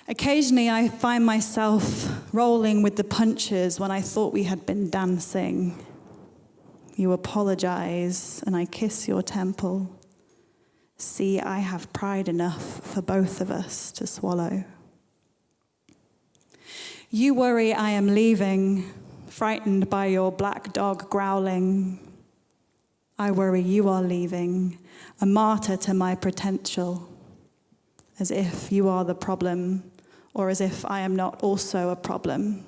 Occasionally I find myself rolling with the punches when I thought we had been dancing. You apologize and I kiss your temple. See, I have pride enough for both of us to swallow. You worry I am leaving, frightened by your black dog growling. I worry you are leaving, a martyr to my potential, as if you are the problem, or as if I am not also a problem,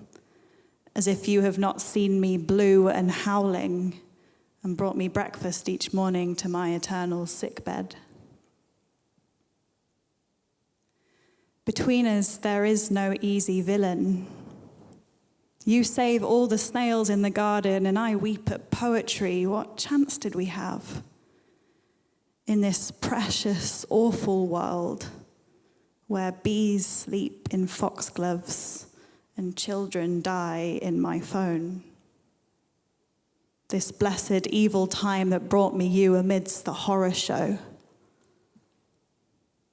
as if you have not seen me blue and howling and brought me breakfast each morning to my eternal sickbed. Between us, there is no easy villain. You save all the snails in the garden, and I weep at poetry. What chance did we have in this precious, awful world where bees sleep in foxgloves and children die in my phone? This blessed evil time that brought me you amidst the horror show.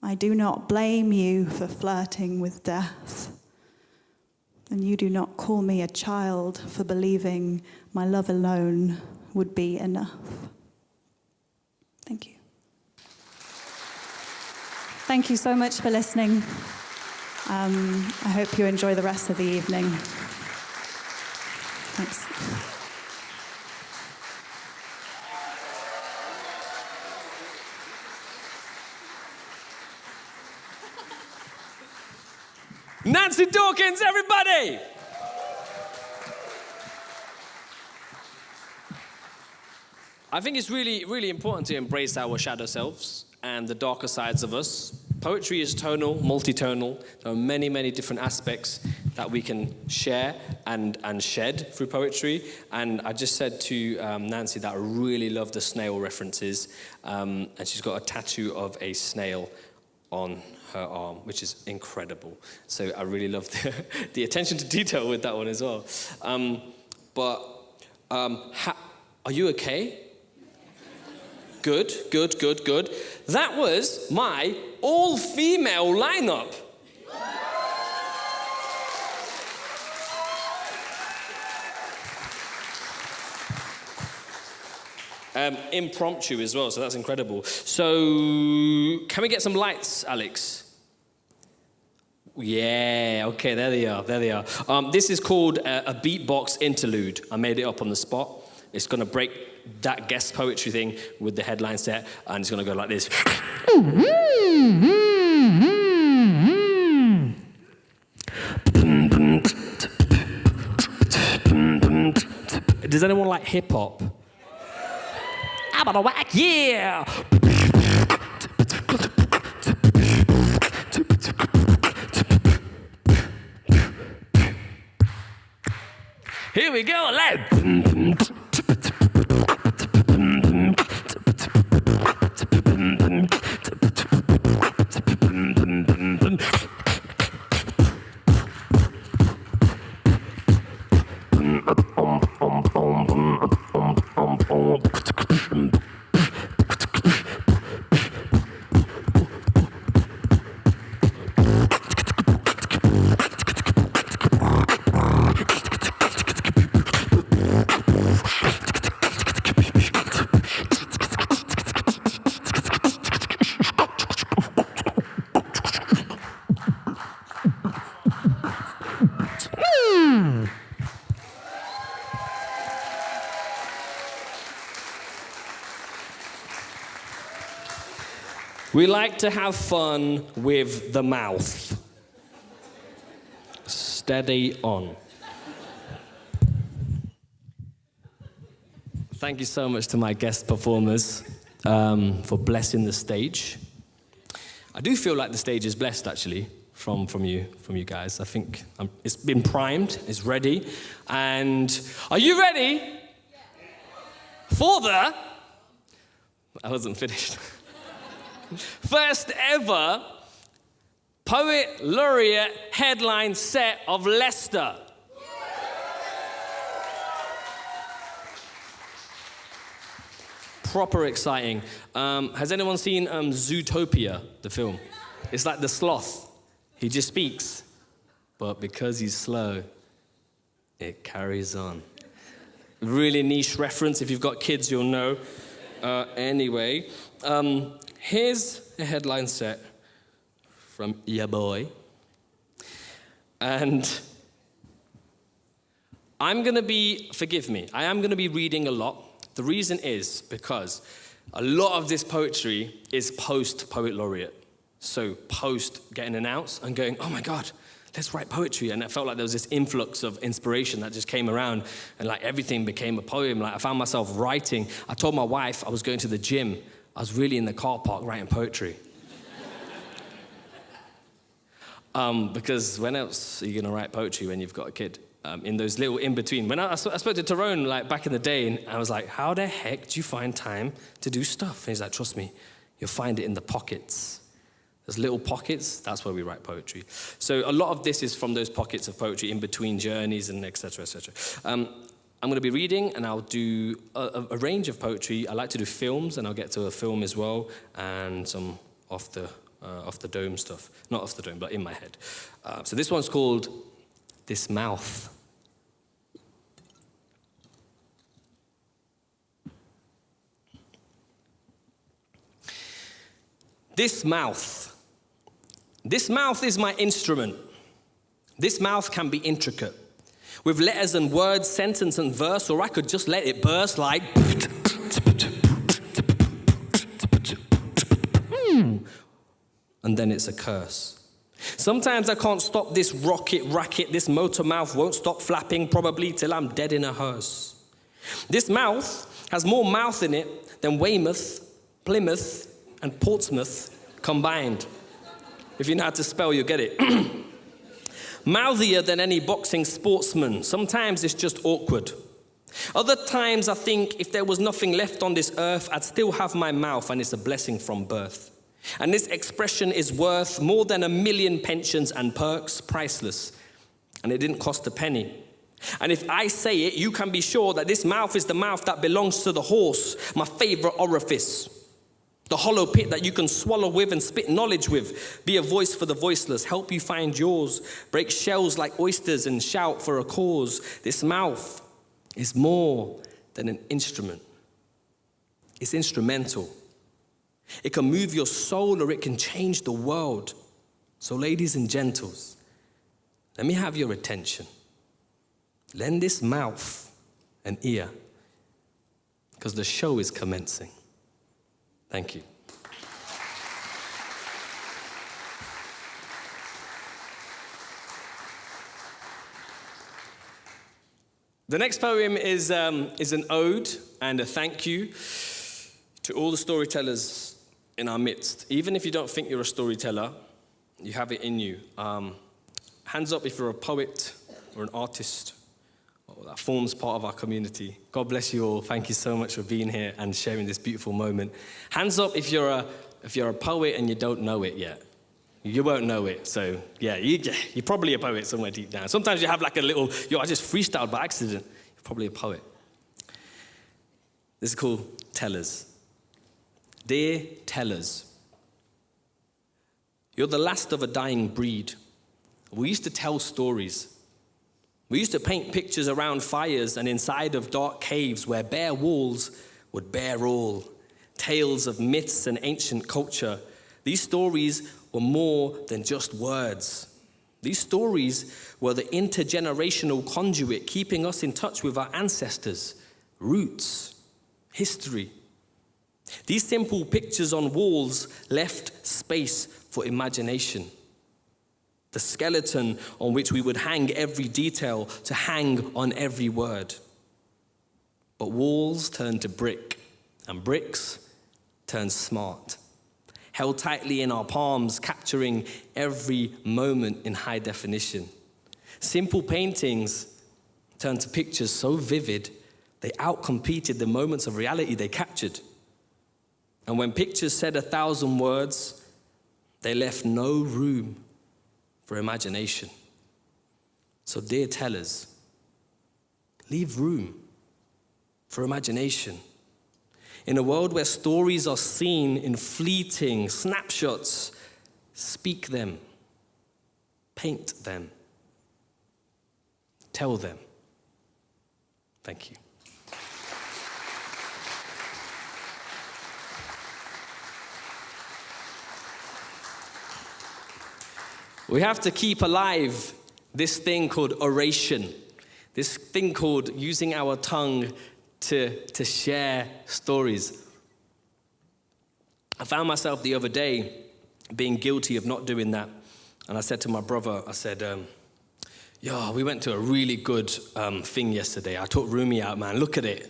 I do not blame you for flirting with death, and you do not call me a child for believing my love alone would be enough. Thank you. Thank you so much for listening. I hope you enjoy the rest of the evening. Thanks. Nancy Dawkins, everybody! I think it's really, really important to embrace our shadow selves and the darker sides of us. Poetry is tonal, multi-tonal. There are many, many different aspects that we can share and shed through poetry. And I just said to Nancy that I really love the snail references. And she's got a tattoo of a snail on her arm, which is incredible. So I really love the attention to detail with that one as well. Are you okay? Good. That was my all-female lineup. Impromptu as well, so that's incredible. So, can we get some lights, Alex? Yeah, okay, there they are. This is called a beatbox interlude. I made it up on the spot. It's going to break that guest poetry thing with the headline set, and it's going to go like this. Does anyone like hip-hop? I'm on a whack, yeah! Here we go, let's... We like to have fun with the mouth. Steady on. Thank you so much to my guest performers for blessing the stage. I do feel like the stage is blessed, actually, from you guys. I think it's been primed, it's ready. And are you ready for the I wasn't finished. First ever Poet Laureate headline set of Leicester. Proper exciting. Has anyone seen Zootopia, the film? It's like the sloth. He just speaks, but because he's slow, it carries on. Really niche reference. If you've got kids, you'll know. Anyway, here's a headline set from ya boy. And forgive me, I am going to be reading a lot. The reason is because a lot of this poetry is post-Poet Laureate. So post getting announced and going, oh my God, let's write poetry. And it felt like there was this influx of inspiration that just came around and like everything became a poem. Like I found myself writing. I told my wife I was going to the gym. I was really in the car park writing poetry. Because when else are you going to write poetry when you've got a kid? In those little in-between. When I spoke to Tyrone like back in the day, and I was like, how the heck do you find time to do stuff? And he's like, trust me, you'll find it in the pockets. There's little pockets, that's where we write poetry. So a lot of this is from those pockets of poetry in between journeys and et cetera, et cetera. I'm going to be reading, and I'll do a range of poetry. I like to do films, and I'll get to a film as well, and some off the dome stuff. Not off the dome, but in my head. So this one's called This Mouth. This mouth. This mouth is my instrument. This mouth can be intricate, with letters and words, sentence and verse, or I could just let it burst like... And then it's a curse. Sometimes I can't stop this rocket racket. This motor mouth won't stop flapping, probably till I'm dead in a hearse. This mouth has more mouth in it than Weymouth, Plymouth, and Portsmouth combined. If you know how to spell, you'll get it. Mouthier than any boxing sportsman. Sometimes it's just awkward. Other times I think if there was nothing left on this earth, I'd still have my mouth, and it's a blessing from birth. And this expression is worth more than 1 million pensions and perks, priceless. And it didn't cost a penny. And if I say it, you can be sure that this mouth is the mouth that belongs to the horse, my favorite orifice. The hollow pit that you can swallow with and spit knowledge with. Be a voice for the voiceless, help you find yours. Break shells like oysters and shout for a cause. This mouth is more than an instrument. It's instrumental. It can move your soul, or it can change the world. So ladies and gentles, let me have your attention. Lend this mouth an ear, because the show is commencing. Thank you. The next poem is an ode and a thank you to all the storytellers in our midst. Even if you don't think you're a storyteller, you have it in you. Hands up if you're a poet or an artist, or that forms part of our community. God bless you all. Thank you so much for being here and sharing this beautiful moment. Hands up if you're a poet and you don't know it yet. You won't know it, so yeah, you're probably a poet somewhere deep down. Sometimes you have like a little, I just freestyled by accident. You're probably a poet. This is called Tellers. Dear tellers, you're the last of a dying breed. We used to tell stories. We used to paint pictures around fires and inside of dark caves where bare walls would bear all. Tales of myths and ancient culture. These stories were more than just words. These stories were the intergenerational conduit keeping us in touch with our ancestors, roots, history. These simple pictures on walls left space for imagination. The skeleton on which we would hang every detail, to hang on every word. But walls turned to brick, and bricks turned smart. Held tightly in our palms, capturing every moment in high definition. Simple paintings turned to pictures so vivid, they outcompeted the moments of reality they captured. And when pictures said 1,000 words, they left no room for imagination. So dear tellers, leave room for imagination. In a world where stories are seen in fleeting snapshots, speak them, paint them, tell them. Thank you. We have to keep alive this thing called oration, this thing called using our tongue to share stories. I found myself the other day being guilty of not doing that. And I said to my brother, I said, yo, we went to a really good thing yesterday. I took Rumi out, man, look at it.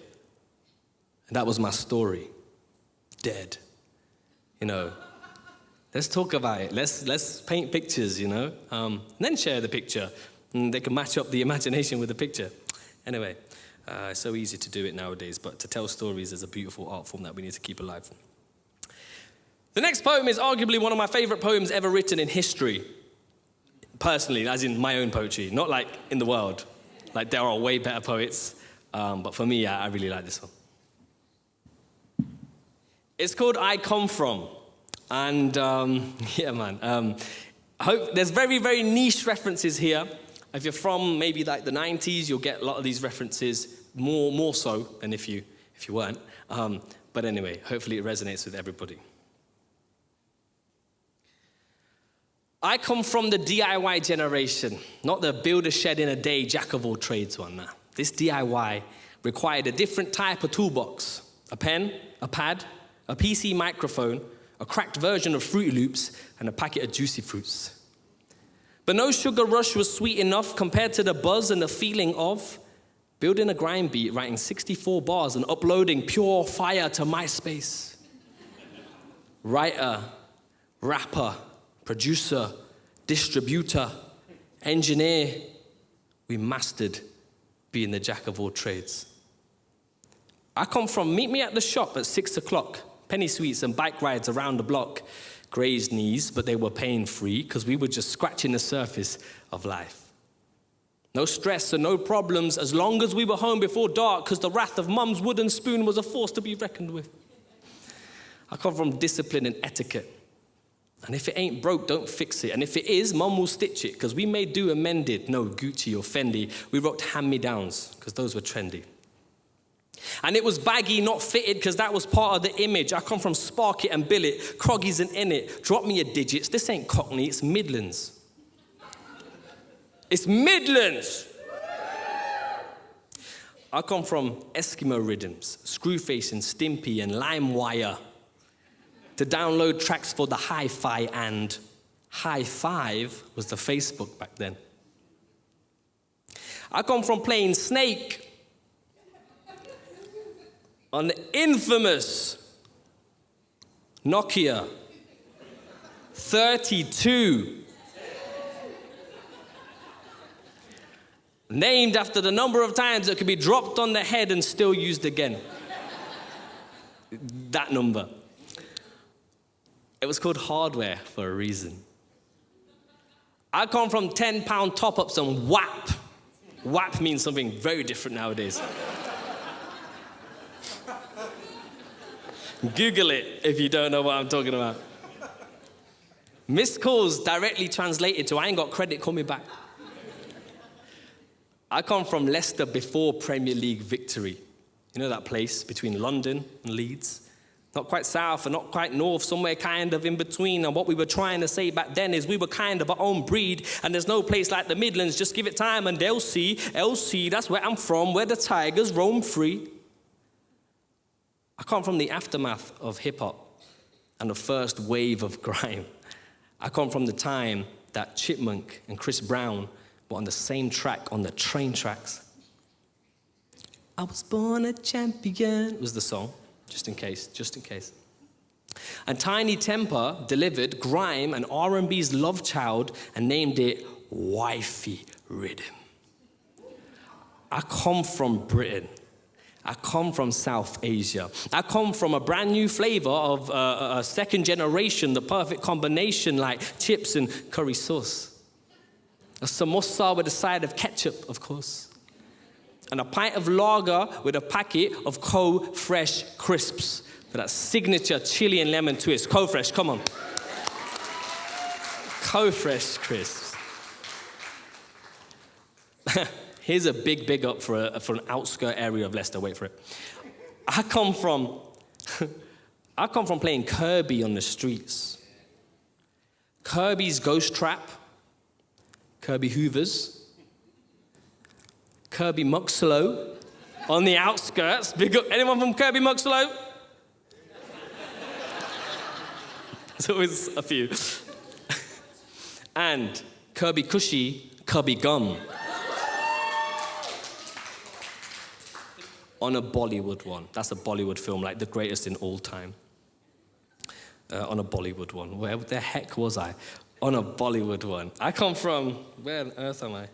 And that was my story. Dead. You know, let's talk about it. Let's paint pictures, you know. And then share the picture. And they can match up the imagination with the picture. Anyway, it's so easy to do it nowadays, but to tell stories is a beautiful art form that we need to keep alive. The next poem is arguably one of my favorite poems ever written in history. Personally, as in my own poetry, not like in the world. Like there are way better poets, but for me, I really like this one. It's called I Come From. And yeah, man, I hope there's very, very niche references here. If you're from maybe like the 90s, you'll get a lot of these references, more so than if you weren't. But anyway, hopefully it resonates with everybody. I come from the DIY generation, not the build a shed in a day, jack of all trades one. Nah. This DIY required a different type of toolbox, a pen, a pad, a PC microphone, a cracked version of Fruity Loops, and a packet of Juicy Fruits. But no Sugar Rush was sweet enough compared to the buzz and the feeling of building a grime beat, writing 64 bars and uploading pure fire to MySpace. Writer, rapper, producer, distributor, engineer, we mastered being the jack of all trades. I come from meet me at the shop at 6 o'clock, penny sweets and bike rides around the block, grazed knees, but they were pain-free because we were just scratching the surface of life. No stress and no problems as long as we were home before dark because the wrath of mum's wooden spoon was a force to be reckoned with. I come from discipline and etiquette. And if it ain't broke, don't fix it. And if it is, mum will stitch it because we may do amended, no Gucci or Fendi. We rocked hand-me-downs because those were trendy. And it was baggy, not fitted, because that was part of the image. I come from Spark It and Bill It, Croggies and In It. Drop me your digits. This ain't Cockney, it's Midlands. It's Midlands! I come from Eskimo rhythms, Screwface and Stimpy and LimeWire. To download tracks for the hi-fi, and High Five was the Facebook back then. I come from playing Snake on the infamous Nokia 32. Named after the number of times it could be dropped on the head and still used again. That number. It was called hardware for a reason. I come from 10-pound top-ups and WAP. WAP means something very different nowadays. Google it if you don't know what I'm talking about. Missed calls directly translated to I ain't got credit, call me back. I come from Leicester before Premier League victory. You know that place between London and Leeds? Not quite south and not quite north, somewhere kind of in between. And what we were trying to say back then is we were kind of our own breed, and there's no place like the Midlands, just give it time and they'll see. LC, that's where I'm from, where the tigers roam free. I come from the aftermath of hip-hop and the first wave of grime. I come from the time that Chipmunk and Chris Brown were on the same track on the train tracks. I was born a champion was the song, just in case. And Tiny Temper delivered grime and R&B's love child and named it Wifey Rhythm. I come from Britain. I come from South Asia. I come from a brand new flavor of a second generation, the perfect combination like chips and curry sauce. A samosa with a side of ketchup, of course. And a pint of lager with a packet of Co-Fresh crisps for that signature chili and lemon twist. Co-Fresh, come on. Co-Fresh crisps. Here's a big up for an outskirt area of Leicester. Wait for it. I come from playing Kirby on the streets. Kirby's Ghost Trap, Kirby Hoovers, Kirby Muxlow on the outskirts. Big up. Anyone from Kirby Muxlow? There's always a few. And Kirby Cushy, Kirby Gum. On a Bollywood one. That's a Bollywood film, like the greatest in all time. On a Bollywood one. Where the heck was I? On a Bollywood one. I come from, where on earth am I?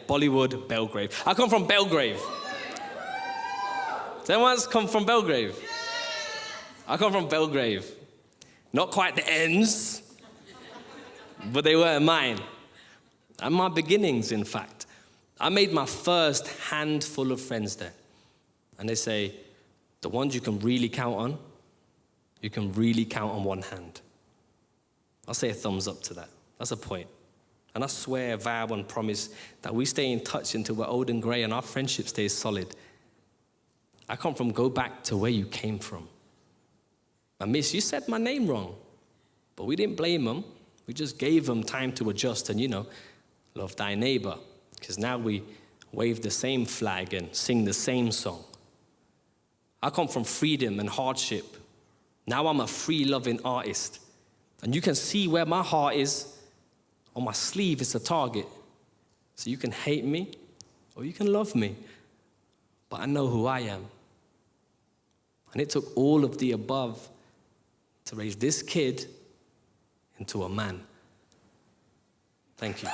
Bollywood, Belgrave. I come from Belgrave. Does anyone else come from Belgrave? I come from Belgrave. Not quite the ends, but they weren't mine. And my beginnings, in fact. I made my first handful of friends there. And they say, the ones you can really count on one hand. I'll say a thumbs up to that. That's a point. And I swear, vow, and promise that we stay in touch until we're old and grey and our friendship stays solid. I come from go back to where you came from. And miss, you said my name wrong. But we didn't blame them. We just gave them time to adjust and, love thy neighbor. Because now we wave the same flag and sing the same song. I come from freedom and hardship. Now I'm a free-loving artist. And you can see where my heart is. On my sleeve, it's a target. So you can hate me or you can love me. But I know who I am. And it took all of the above to raise this kid into a man. Thank you.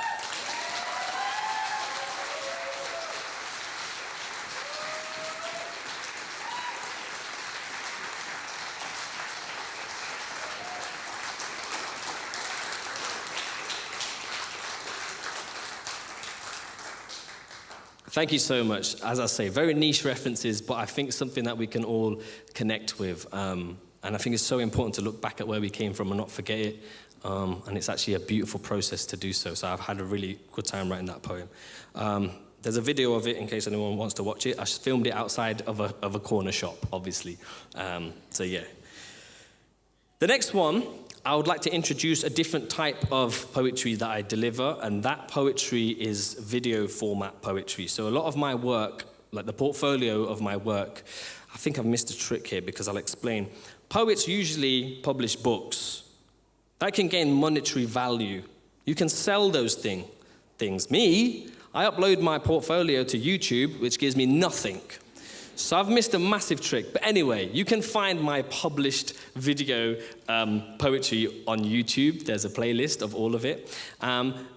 Thank you so much. As I say, very niche references, but I think something that we can all connect with. And I think it's so important to look back at where we came from and not forget it. And it's actually a beautiful process to do so. So I've had a really good time writing that poem. There's a video of it in case anyone wants to watch it. I filmed it outside of a corner shop, obviously. So yeah. The next one, I would like to introduce a different type of poetry that I deliver, and that poetry is video format poetry. So a lot of my work, like the portfolio of my work, I think I've missed a trick here because I'll explain. Poets usually publish books. That can gain monetary value. You can sell those things. Me, I upload my portfolio to YouTube, which gives me nothing. So I've missed a massive trick. But anyway, you can find my published video poetry on YouTube. There's a playlist of all of it.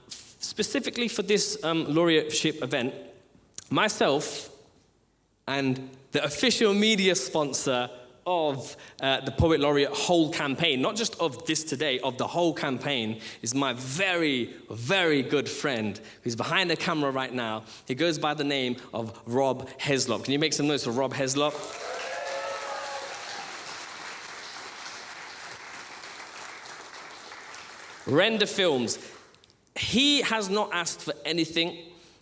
Specifically for this laureateship event, myself and the official media sponsor of the Poet Laureate whole campaign, not just of this today, of the whole campaign, is my very, very good friend who's behind the camera right now. He goes by the name of Rob Heslop. Can you make some noise for Rob Heslop? Render Films. He has not asked for anything.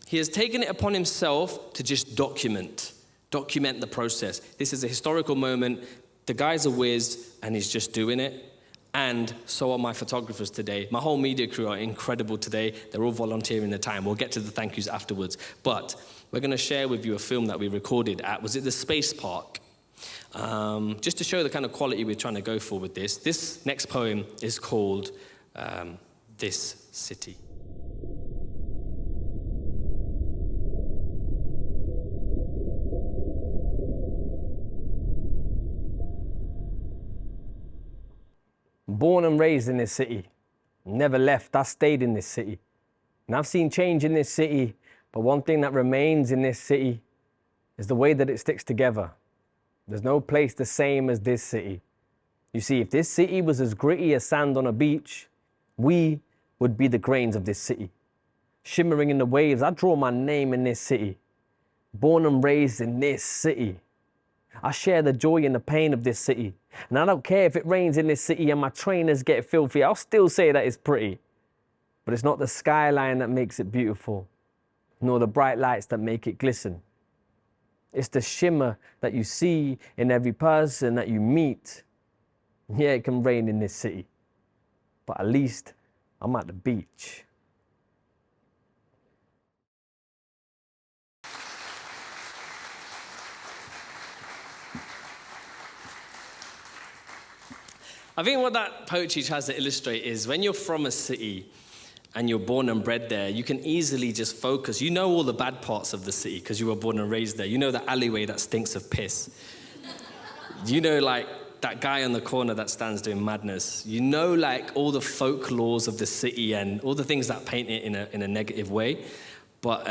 He has taken it upon himself to just document the process. This is a historical moment. The guy's a whiz, and he's just doing it. And so are my photographers today. My whole media crew are incredible today. They're all volunteering their time. We'll get to the thank yous afterwards. But we're going to share with you a film that we recorded at, was it the Space Park? Just to show the kind of quality we're trying to go for with this. This next poem is called This City. Born and raised in this city, never left, I stayed in this city. And I've seen change in this city, but one thing that remains in this city is the way that it sticks together. There's no place the same as this city. You see, if this city was as gritty as sand on a beach, we would be the grains of this city. Shimmering in the waves, I draw my name in this city. Born and raised in this city. I share the joy and the pain of this city. And I don't care if it rains in this city and my trainers get filthy, I'll still say that it's pretty. But it's not the skyline that makes it beautiful, nor the bright lights that make it glisten. It's the shimmer that you see in every person that you meet. Yeah, it can rain in this city, but at least I'm at the beach. I think what that poetry tries to illustrate is when you're from a city and you're born and bred there, you can easily just focus. You know all the bad parts of the city because you were born and raised there. You know the alleyway that stinks of piss. You know, like, that guy on the corner that stands doing madness. You know, like, all the folklores of the city and all the things that paint it in a negative way. But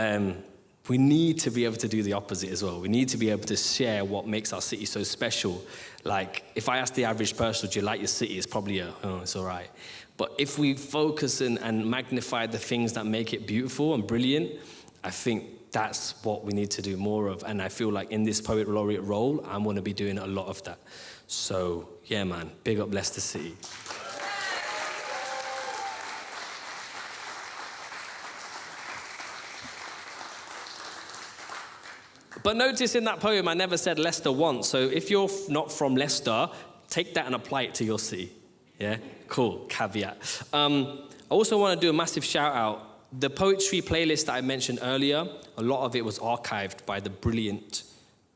we need to be able to do the opposite as well. We need to be able to share what makes our city so special. Like, if I ask the average person, do you like your city? It's probably it's all right. But if we focus and magnify the things that make it beautiful and brilliant, I think that's what we need to do more of. And I feel like in this Poet Laureate role, I'm going to be doing a lot of that. So, yeah, man, big up Leicester City. But notice in that poem, I never said Leicester once. So if you're not from Leicester, take that and apply it to your city. Yeah? Cool. Caveat. I also want to do a massive shout out. The poetry playlist that I mentioned earlier, a lot of it was archived by the brilliant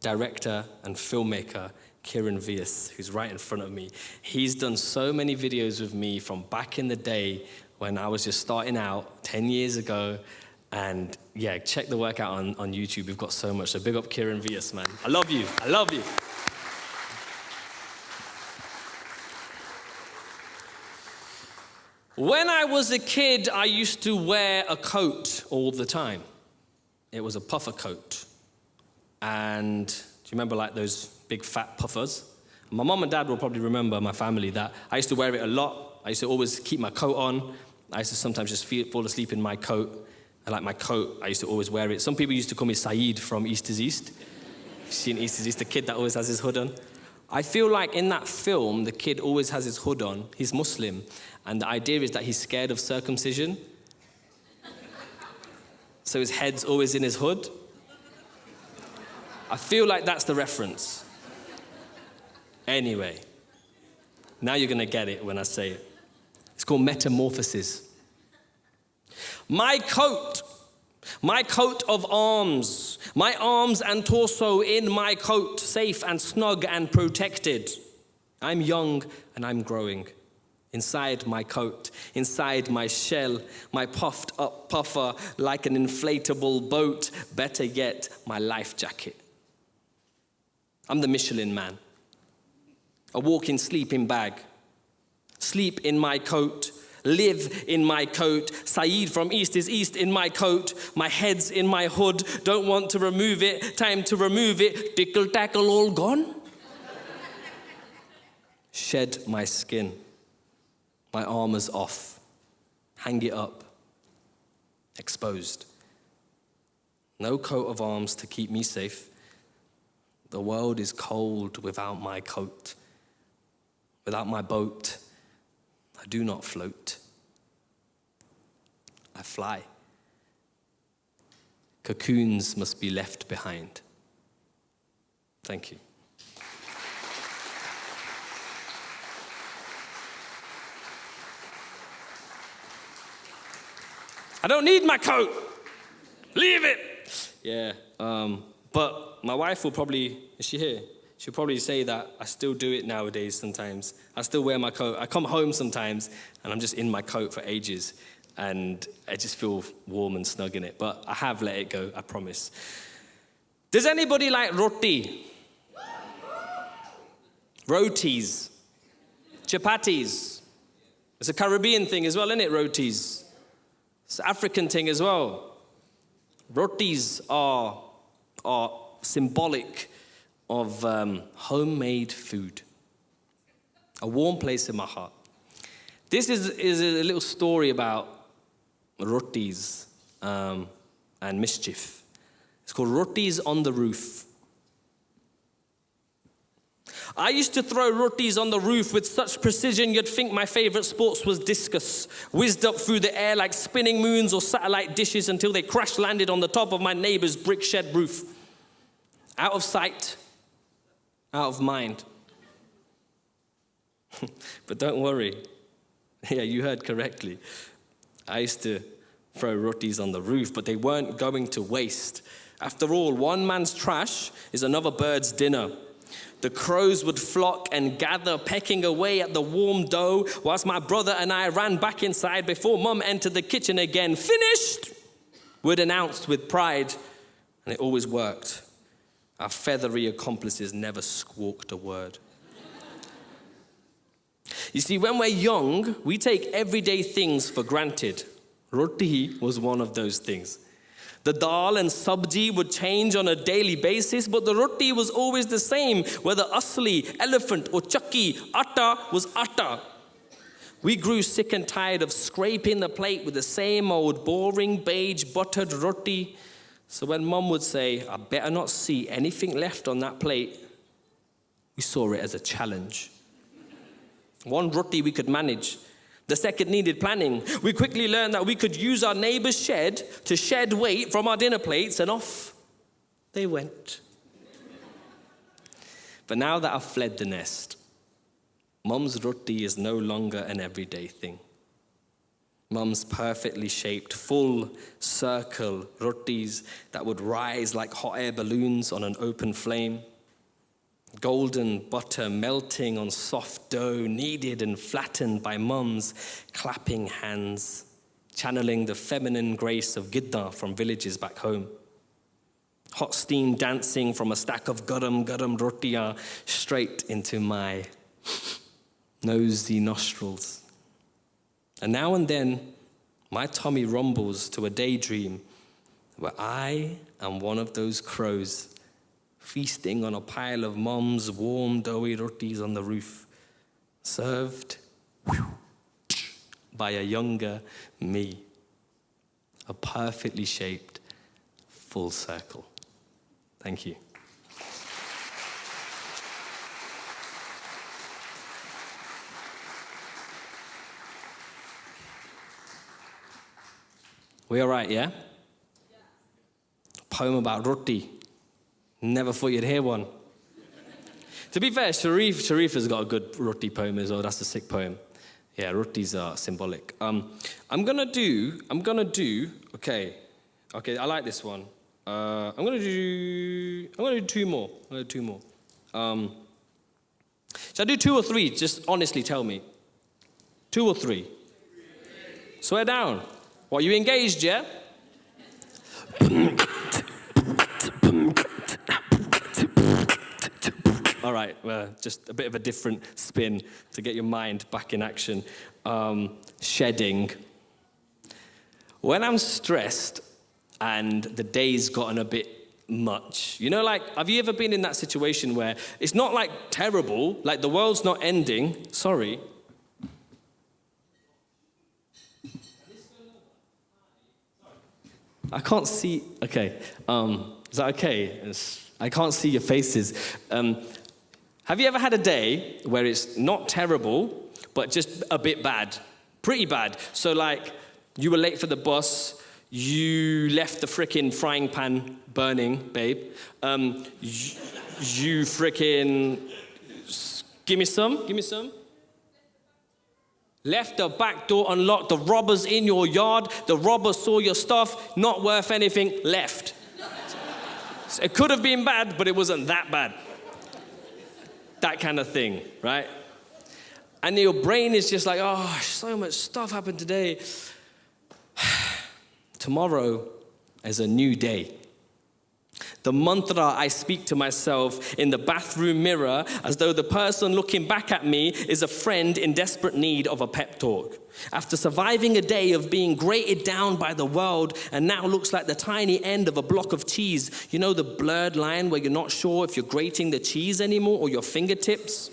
director and filmmaker, Kieran Vias, who's right in front of me. He's done so many videos with me from back in the day when I was just starting out 10 years ago. And yeah, check the work out on YouTube. We've got so much. So big up Kieran Vias, man. I love you. I love you. When I was a kid, I used to wear a coat all the time. It was a puffer coat. And do you remember like those big fat puffers? My mom and dad will probably remember, my family, that I used to wear it a lot. I used to always keep my coat on. I used to sometimes just fall asleep in my coat. I like my coat, I used to always wear it. Some people used to call me Saeed from East is East. You've seen East is East, the kid that always has his hood on. I feel like in that film, the kid always has his hood on. He's Muslim. And the idea is that he's scared of circumcision. So his head's always in his hood. I feel like that's the reference. Anyway, now you're going to get it when I say it. It's called metamorphosis. My coat of arms, my arms and torso in my coat, safe and snug and protected. I'm young and I'm growing. Inside my coat, inside my shell, my puffed up puffer like an inflatable boat, better yet, my life jacket. I'm the Michelin man, a walking sleeping bag. Sleep in my coat, live in my coat. Saeed from East is East in my coat. My head's in my hood. Don't want to remove it. Time to remove it. Tickle tackle all gone. Shed my skin. My armor's off. Hang it up. Exposed. No coat of arms to keep me safe. The world is cold without my coat. Without my boat, I do not float. I fly. Cocoons must be left behind. Thank you. I don't need my coat. Leave it. Yeah, but my wife will probably, is she here? She'll probably say that I still do it nowadays sometimes. I still wear my coat. I come home sometimes and I'm just in my coat for ages and I just feel warm and snug in it. But I have let it go, I promise. Does anybody like roti? Rotis. Chapatis. It's a Caribbean thing as well, isn't it, rotis? It's an African thing as well. Rotis are symbolic of homemade food. A warm place in my heart. This is a little story about rotis and mischief. It's called Rotis on the Roof. I used to throw rotis on the roof with such precision you'd think my favorite sports was discus. Whizzed up through the air like spinning moons or satellite dishes until they crash landed on the top of my neighbor's brick shed roof. Out of sight, out of mind. But don't worry. Yeah, you heard correctly. I used to throw rotis on the roof, but they weren't going to waste. After all, one man's trash is another bird's dinner. The crows would flock and gather, pecking away at the warm dough, whilst my brother and I ran back inside before Mum entered the kitchen again. Finished! We'd announced with pride, and it always worked. Our feathery accomplices never squawked a word. You see, when we're young, we take everyday things for granted. Roti was one of those things. The dal and sabji would change on a daily basis, but the roti was always the same, whether asli, elephant, or chakki, atta was atta. We grew sick and tired of scraping the plate with the same old boring beige buttered roti. So when Mum would say, I better not see anything left on that plate, we saw it as a challenge. One roti we could manage. The second needed planning. We quickly learned that we could use our neighbor's shed to shed weight from our dinner plates, and off they went. But now that I've fled the nest, Mum's roti is no longer an everyday thing. Mum's perfectly shaped, full circle rotis that would rise like hot air balloons on an open flame. Golden butter melting on soft dough, kneaded and flattened by Mum's clapping hands, channeling the feminine grace of Gidda from villages back home. Hot steam dancing from a stack of garam rotiya straight into my nosy nostrils. And now and then, my tummy rumbles to a daydream where I am one of those crows feasting on a pile of Mum's warm, doughy rotis on the roof, served by a younger me, a perfectly shaped full circle. Thank you. We all right, yeah? Poem about roti. Never thought you'd hear one. To be fair, Sharif has got a good roti poem as well. That's a sick poem. Yeah, rotis are symbolic. I'm gonna do. Okay, I like this one. I'm gonna do two more. Should I do 2 or 3? Just honestly tell me. 2 or 3? Swear down. What, you engaged, yeah? All right, just a bit of a different spin to get your mind back in action. Shedding. When I'm stressed and the day's gotten a bit much, you know, like, have you ever been in that situation where it's not like terrible, like the world's not ending, sorry. I can't see, okay, is that okay? I can't see your faces. Have you ever had a day where it's not terrible, but just a bit bad? Pretty bad. So like, you were late for the bus, you left the frickin' frying pan burning, babe. You frickin', give me some. Left the back door unlocked, the robber's in your yard, the robber saw your stuff, not worth anything, left. So it could have been bad, but it wasn't that bad. That kind of thing, right? And your brain is just like, oh, so much stuff happened today. Tomorrow is a new day. The mantra I speak to myself in the bathroom mirror as though the person looking back at me is a friend in desperate need of a pep talk. After surviving a day of being grated down by the world and now looks like the tiny end of a block of cheese, you know the blurred line where you're not sure if you're grating the cheese anymore or your fingertips?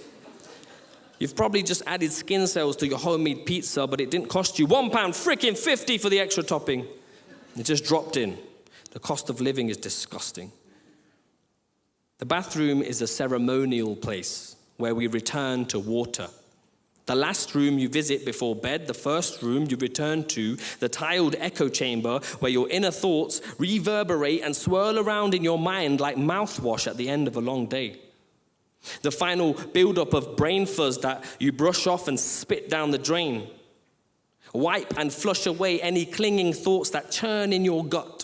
You've probably just added skin cells to your homemade pizza, but it didn't cost you £1.50 for the extra topping. It just dropped in. The cost of living is disgusting. The bathroom is a ceremonial place where we return to water. The last room you visit before bed, the first room you return to, the tiled echo chamber where your inner thoughts reverberate and swirl around in your mind like mouthwash at the end of a long day. The final buildup of brain fuzz that you brush off and spit down the drain. Wipe and flush away any clinging thoughts that churn in your gut.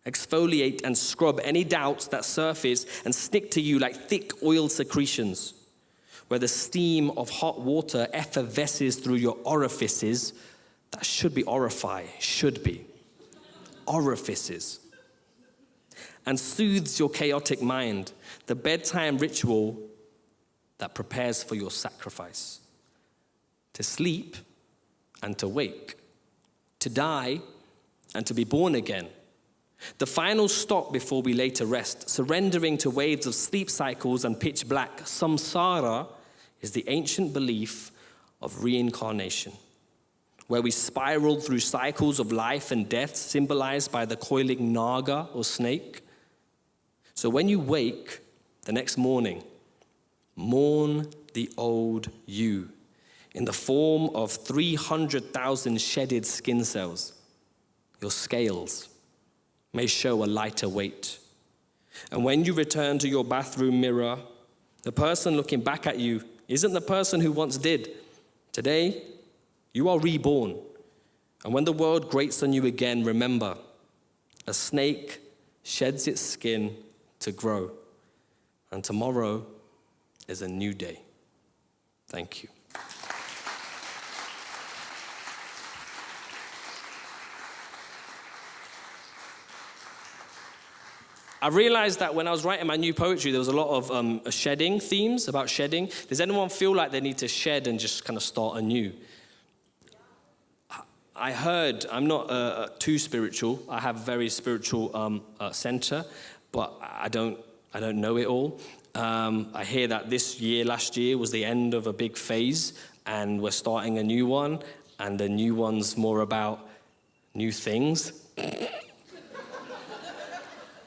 Exfoliate and scrub any doubts that surface and stick to you like thick oil secretions. Where the steam of hot water effervesces through your orifices. That should be orifices. And soothes your chaotic mind. The bedtime ritual that prepares for your sacrifice. To sleep and to wake. To die and to be born again. The final stop before we lay to rest, surrendering to waves of sleep cycles and pitch black. Samsara is the ancient belief of reincarnation, where we spiral through cycles of life and death symbolized by the coiling naga or snake. So when you wake the next morning, mourn the old you in the form of 300,000 shedded skin cells. Your scales may show a lighter weight. And when you return to your bathroom mirror, the person looking back at you isn't the person who once did. Today, you are reborn. And when the world grates on you again, remember, a snake sheds its skin to grow. And tomorrow is a new day. Thank you. I realized that when I was writing my new poetry, there was a lot of shedding themes, about shedding. Does anyone feel like they need to shed and just kind of start anew? I heard, I'm not too spiritual. I have a very spiritual center, but I don't know it all. I hear that last year was the end of a big phase, and we're starting a new one, and the new one's more about new things.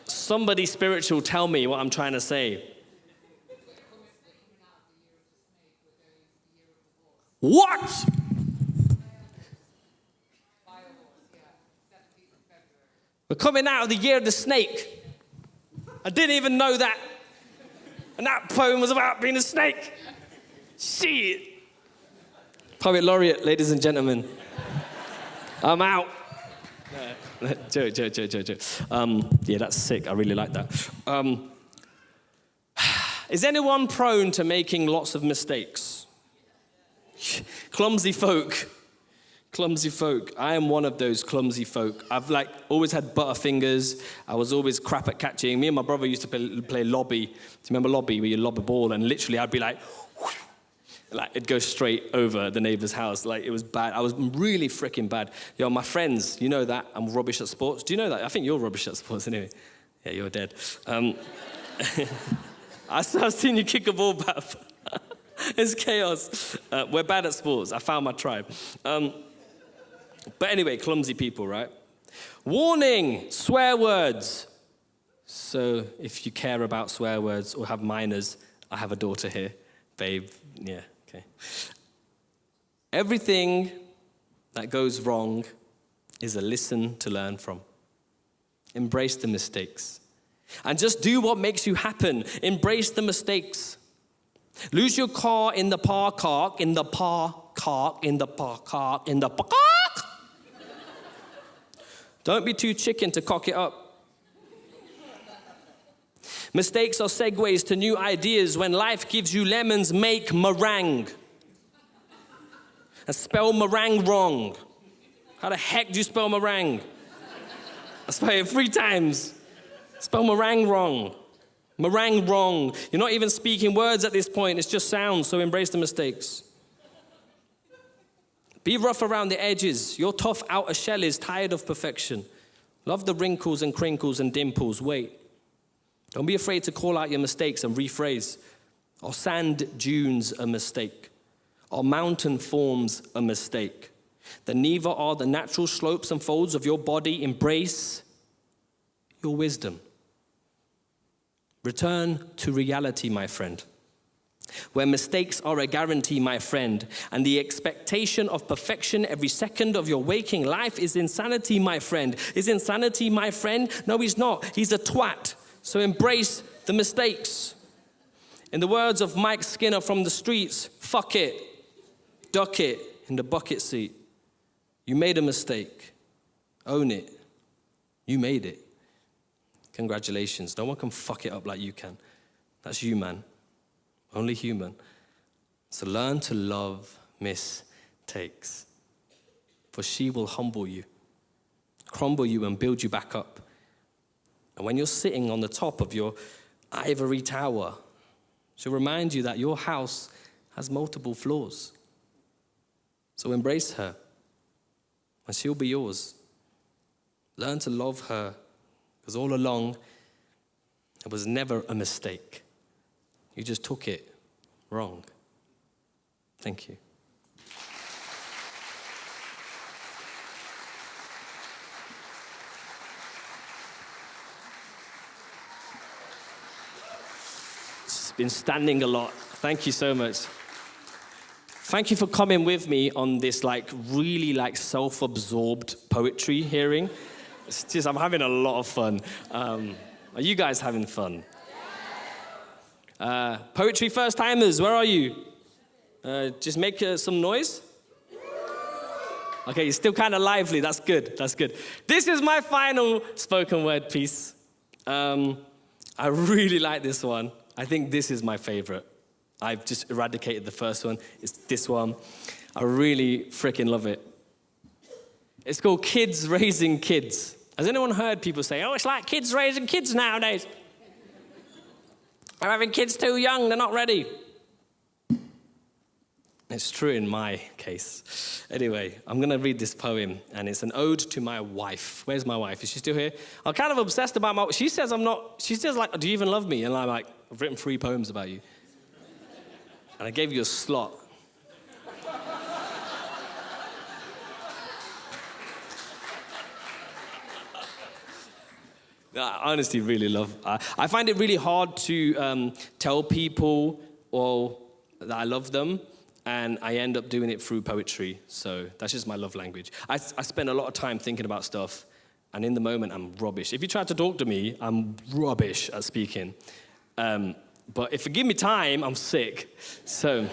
Somebody spiritual, tell me what I'm trying to say. What? We're coming out of the year of the snake. I didn't even know that. And that poem was about being a snake. Shit. Poet Laureate, ladies and gentlemen. I'm out. Joke. Yeah, that's sick. I really like that. Is anyone prone to making lots of mistakes? Clumsy folk. I am one of those clumsy folk. I've always had butterfingers. I was always crap at catching. Me and my brother used to play lobby. Do you remember lobby, where you lob a ball? And literally I'd be like, it'd go straight over the neighbor's house. It was bad. I was really freaking bad. Yo, my friends, you know that I'm rubbish at sports. Do you know that? I think you're rubbish at sports anyway. Yeah, you're dead. I've seen you kick a ball back. It's chaos. We're bad at sports. I found my tribe. But anyway, clumsy people, right? Warning, swear words. So if you care about swear words or have minors, I have a daughter here. Babe, yeah, okay. Everything that goes wrong is a lesson to learn from. Embrace the mistakes. And just do what makes you happen. Embrace the mistakes. Lose your car in the park. Don't be too chicken to cock it up. Mistakes are segues to new ideas. When life gives you lemons, make meringue. And spell meringue wrong. How the heck do you spell meringue? I spell it 3 times. Spell meringue wrong. Meringue wrong. You're not even speaking words at this point. It's just sounds, so embrace the mistakes. Be rough around the edges. Your tough outer shell is tired of perfection. Love the wrinkles and crinkles and dimples. Wait. Don't be afraid to call out your mistakes and rephrase. Are sand dunes a mistake? Are mountain forms a mistake? Then neither are the natural slopes and folds of your body. Embrace your wisdom. Return to reality, my friend, where mistakes are a guarantee, my friend, and the expectation of perfection every second of your waking life is insanity, my friend. Is insanity, my friend? No, he's not. He's a twat. So embrace the mistakes. In the words of Mike Skinner from the streets, fuck it, duck it in the bucket seat. You made a mistake. Own it. You made it. Congratulations. No one can fuck it up like you can. That's you, man. Only human. So learn to love mistakes. For she will humble you, crumble you, and build you back up. And when you're sitting on the top of your ivory tower, she'll remind you that your house has multiple floors. So embrace her, and she'll be yours. Learn to love her, because all along, it was never a mistake. You just took it wrong. Thank you. Just been standing a lot. Thank you so much. Thank you for coming with me on this really self-absorbed poetry hearing. It's just, I'm having a lot of fun. Are you guys having fun? Poetry first timers, where are you? Just make some noise. Okay, you're still kind of lively. That's good. That's good. This is my final spoken word piece. I really like this one. I think this is my favorite. I've just eradicated the first one. It's this one. I really freaking love it. It's called Kids Raising Kids. Has anyone heard people say, oh, it's like kids raising kids nowadays? They're having kids too young, they're not ready. It's true in my case. Anyway, I'm going to read this poem, and it's an ode to my wife. Where's my wife? Is she still here? I'm kind of obsessed about my wife. She says I'm not, she says do you even love me? And I'm like, I've written 3 poems about you. And I gave you a slot. I honestly really love, I find it really hard to tell people that I love them, and I end up doing it through poetry. So that's just my love language. I spend a lot of time thinking about stuff, and in the moment, I'm rubbish. If you try to talk to me, I'm rubbish at speaking. But if you give me time, I'm sick. So,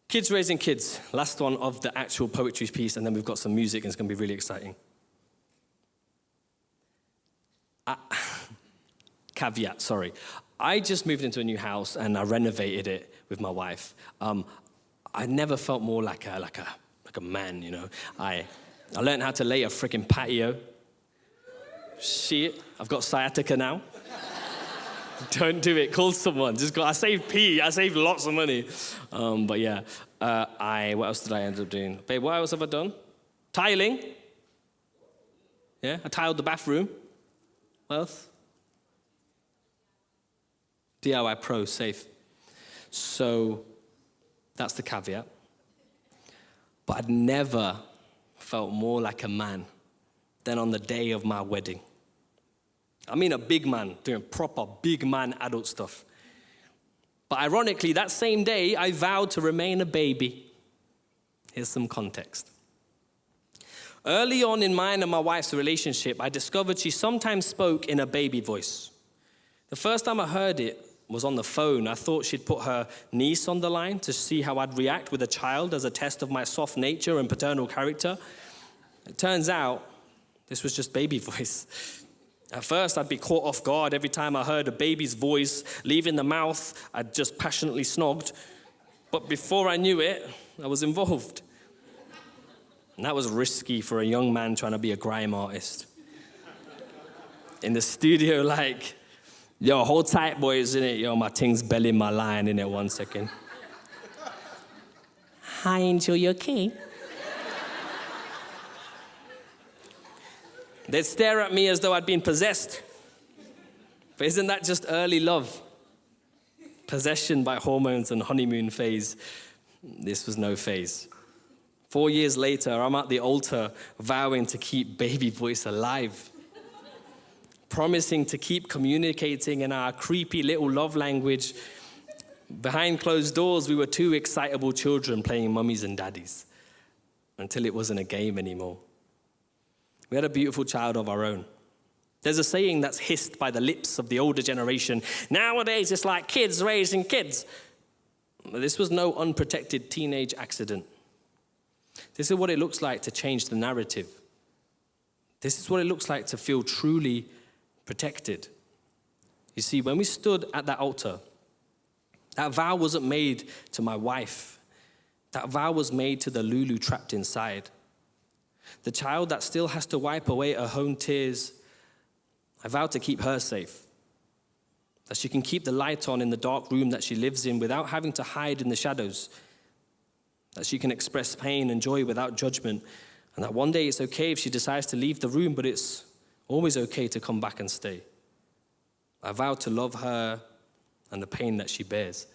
Kids Raising Kids, last one of the actual poetry piece, and then we've got some music, and it's going to be really exciting. Caveat, sorry. I just moved into a new house and I renovated it with my wife. I never felt more like a man, you know. I learned how to lay a freaking patio. Shit, I've got sciatica now. Don't do it. Call someone. I saved I saved lots of money. But yeah, what else did I end up doing? Babe, what else have I done? Tiling. Yeah, I tiled the bathroom. What else? DIY Pro, safe. So that's the caveat. But I'd never felt more like a man than on the day of my wedding. I mean a big man, doing proper big man adult stuff. But ironically, that same day, I vowed to remain a baby. Here's some context. Early on in mine and my wife's relationship, I discovered she sometimes spoke in a baby voice. The first time I heard it was on the phone. I thought she'd put her niece on the line to see how I'd react with a child as a test of my soft nature and paternal character. It turns out this was just baby voice. At first, I'd be caught off guard every time I heard a baby's voice leaving the mouth I'd just passionately snogged. But before I knew it, I was involved. And that was risky for a young man trying to be a grime artist. in the studio like, yo, hold tight, boys, innit? Yo, my thing's belling my line, innit? 1 second. Hi, Angel, you okay? They'd stare at me as though I'd been possessed. But isn't that just early love? Possession by hormones and honeymoon phase. This was no phase. 4 years later, I'm at the altar vowing to keep baby voice alive. Promising to keep communicating in our creepy little love language. Behind closed doors, we were two excitable children playing mummies and daddies until it wasn't a game anymore. We had a beautiful child of our own. There's a saying that's hissed by the lips of the older generation. Nowadays, it's like kids raising kids. This was no unprotected teenage accident. This is what it looks like to change the narrative. This is what it looks like to feel truly protected. You see, when we stood at that altar, that vow wasn't made to my wife. That vow was made to the Lulu trapped inside. The child that still has to wipe away her own tears. I vow to keep her safe. That she can keep the light on in the dark room that she lives in without having to hide in the shadows. That she can express pain and joy without judgment. And that one day it's okay if she decides to leave the room, but it's always okay to come back and stay. I vow to love her and the pain that she bears.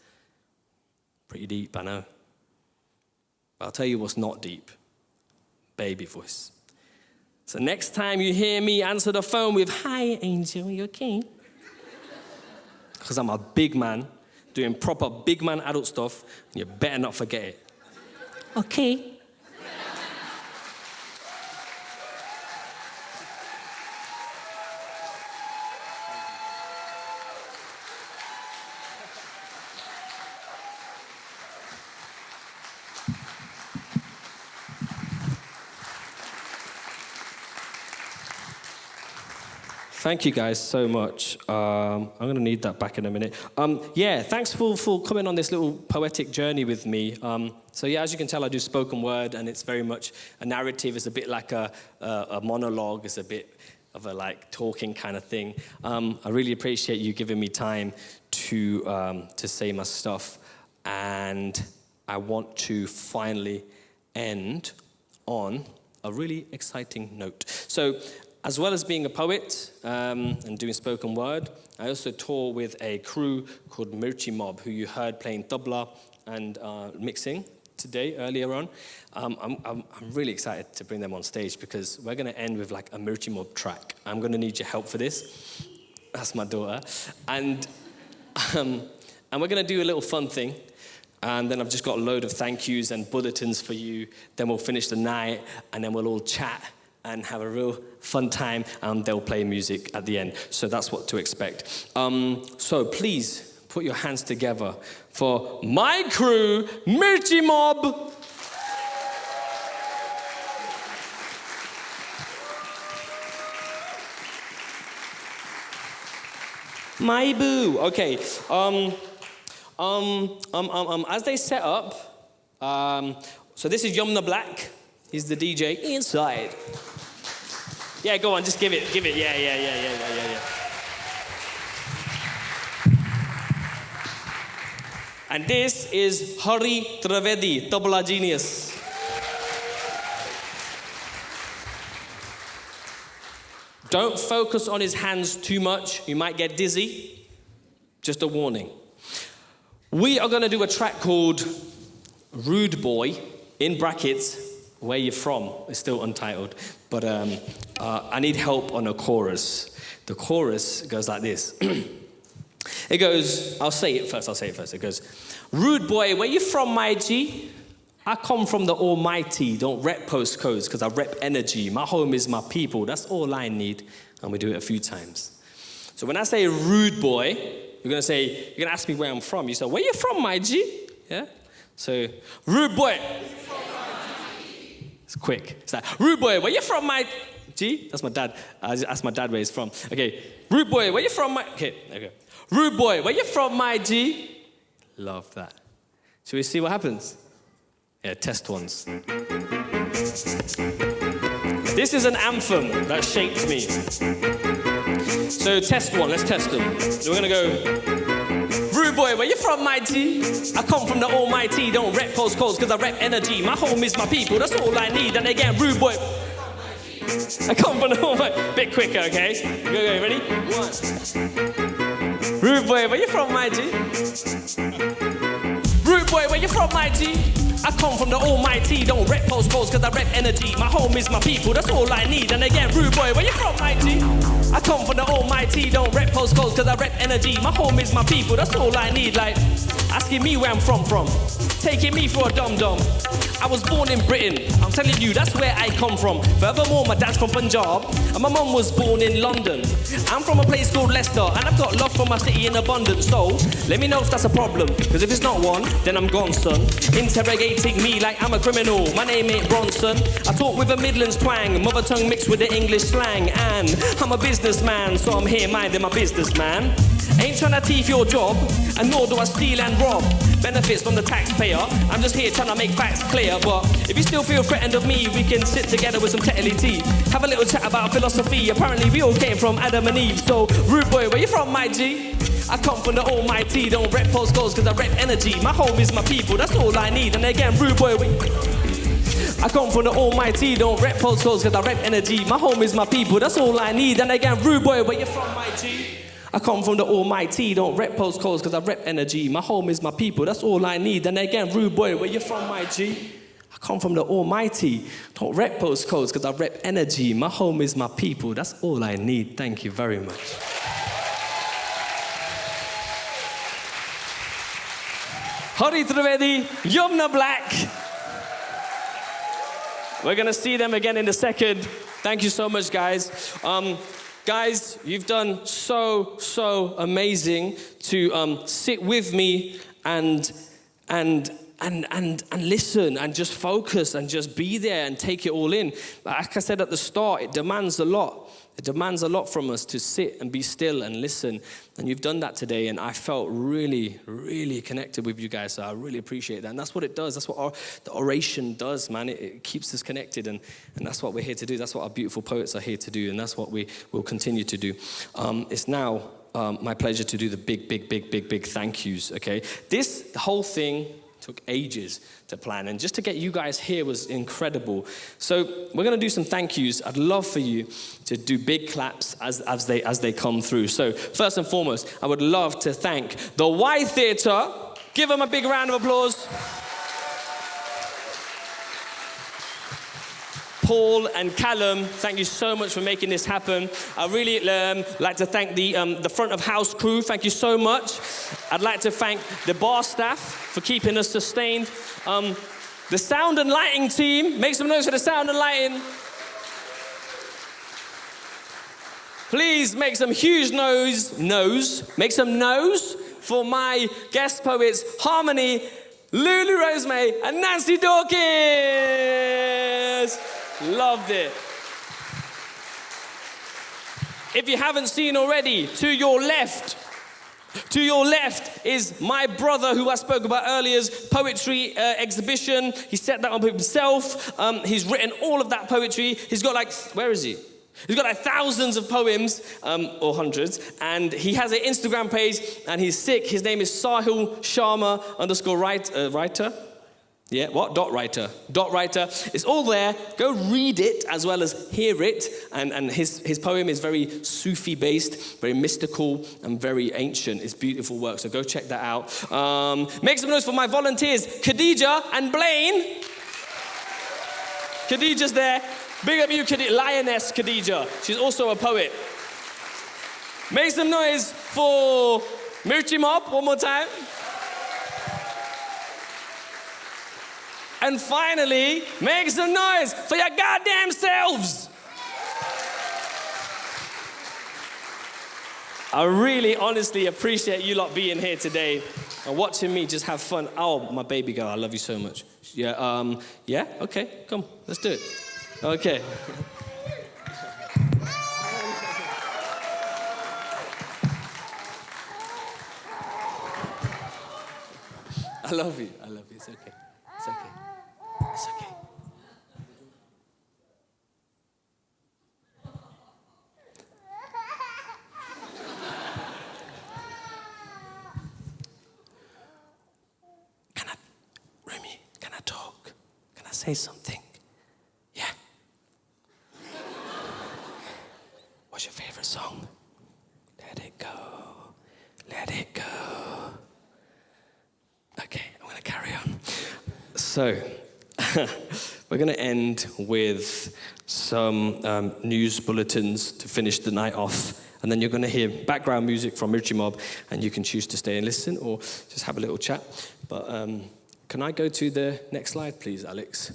Pretty deep, I know. But I'll tell you what's not deep. Baby voice. So next time you hear me answer the phone with, hi, Angel, you okay? Because I'm a big man, doing proper big man adult stuff, and you better not forget it. Okay. Thank you guys so much. I'm going to need that back in a minute. Thanks for coming on this little poetic journey with me. As you can tell, I do spoken word, and it's very much a narrative. It's a bit like a monologue. It's a bit of a talking kind of thing. I really appreciate you giving me time to say my stuff, and I want to finally end on a really exciting note. So, as well as being a poet and doing spoken word, I also tour with a crew called Mirchi Mob, who you heard playing tabla and mixing today, earlier on. I'm really excited to bring them on stage because we're going to end with a Mirchi Mob track. I'm going to need your help for this. That's my daughter. And we're going to do a little fun thing. And then I've just got a load of thank yous and bulletins for you. Then we'll finish the night, and then we'll all chat and have a real fun time, and they'll play music at the end. So that's what to expect. So please put your hands together for my crew, Mirchi Mob. My boo. Okay. As they set up, so this is Yumna Black. He's the DJ inside. Yeah, go on, just give it. Yeah. And this is Hari Trivedi, tabla genius. Don't focus on his hands too much. You might get dizzy. Just a warning. We are going to do a track called Rude Boy, in brackets, Where You From. It's still untitled, but I need help on a chorus. The chorus goes like this. It goes, I'll say it first. It goes, rude boy, where you from, my G? I come from the almighty. Don't rep postcodes, because I rep energy. My home is my people. That's all I need. And we do it a few times. So when I say rude boy, you're going to ask me where I'm from. You say, where you from, my G? Yeah? So, rude boy. It's quick. It's like, rude boy, where you from, my G? That's my dad. I just asked my dad where he's from. Okay, rude boy, where you from, my... Okay. Rude boy, where you from, my G? Love that. Shall we see what happens? Yeah, test ones. This is an anthem that shaped me. So test one, let's test them. So we're gonna go, rude boy, where you from, my G? I come from the almighty, don't rep postcodes, cause I rep energy. My home is my people, that's all I need. And again, rude boy. I come from the almighty. Bit quicker, okay? Go, ready? 1. Rude boy, where you from, my G? Rude boy, where you from, my G? I come from the almighty, don't rep postcodes cause I rep energy. My home is my people, that's all I need. And again, rude boy, where you from, my G? I come from the almighty, don't rep postcodes cause I rep energy. My home is my people, that's all I need. Like, asking me where I'm from. Taking me for a dum-dum. I was born in Britain, I'm telling you, that's where I come from. Furthermore, my dad's from Punjab, and my mum was born in London. I'm from a place called Leicester, and I've got love for my city in abundance. So, let me know if that's a problem, because if it's not one, then I'm gone, son. Interrogating me like I'm a criminal, my name ain't Bronson. I talk with a Midlands twang, mother tongue mixed with the English slang. And I'm a businessman, so I'm here minding my business, man. Ain't trying to thief your job, and nor do I steal and rob. Benefits from the taxpayer, I'm just here trying to make facts clear. But if you still feel threatened of me, we can sit together with some tetely tea. Have a little chat about philosophy, apparently we all came from Adam and Eve. So, rude boy, where you from, my G? I come from the almighty, don't rep postcodes cause I rep energy. My home is my people, that's all I need. And again, rude boy, I come from the almighty, don't rep postcodes cause I rep energy. My home is my people, that's all I need. And again, rude boy, where you from, my G? I come from the almighty, don't rep postcodes cause I rep energy. My home is my people, that's all I need. And again, rude boy, where you from, my G? I come from the almighty, don't rep postcodes cause I rep energy. My home is my people, that's all I need. Thank you very much. Hari Trivedi, Yumna Black. We're gonna see them again in a second. Thank you so much, guys. Guys, you've done so amazing to sit with me and listen and just focus and just be there and take it all in. Like I said at the start, it demands a lot. It demands a lot from us to sit and be still and listen. And you've done that today, and I felt really connected with you guys, so I really appreciate that. And that's what it does. That's what the oration does, man. It keeps us connected, and that's what we're here to do. That's what our beautiful poets are here to do, and that's what we will continue to do. It's now my pleasure to do the big thank yous, okay? The whole thing took ages to plan, and just to get you guys here was incredible. So we're gonna do some thank yous. I'd love for you to do big claps as they come through. So first and foremost, I would love to thank the Y Theatre. Give them a big round of applause. Paul and Callum, thank you so much for making this happen. I really like to thank the front of house crew. Thank you so much. I'd like to thank the bar staff for keeping us sustained. The sound and lighting team, make some noise for the sound and lighting. Please make some huge make some noise for my guest poets, Harmony, Lulu Rosemary, and Nancy Dawkins. Loved it. If you haven't seen already, to your left is my brother who I spoke about earlier's poetry exhibition. He set that up himself. He's written all of that poetry. He's got where is he? He's got thousands of poems, or hundreds, and he has an Instagram page, and he's sick. His name is Sahil Sharma _writer. Yeah, what? .writer. It's all there. Go read it as well as hear it. And his poem is very Sufi-based, very mystical, and very ancient. It's beautiful work, so go check that out. Make some noise for my volunteers, Khadija and Blaine. Khadija's there. Big up you, Lioness Khadija. She's also a poet. Make some noise for Mirchi Mop, one more time. And finally, make some noise for your goddamn selves. I really, honestly appreciate you lot being here today and watching me just have fun. Oh, my baby girl, I love you so much. Yeah, yeah? Okay, come, let's do it. Okay. I love you, it's okay. It's okay. It's okay. say something. Yeah. What's your favorite song? Let it go. Let it go. Okay, I'm going to carry on. So, we're going to end with some news bulletins to finish the night off. And then you're going to hear background music from Mirchi Mob, and you can choose to stay and listen or just have a little chat. But can I go to the next slide, please, Alex?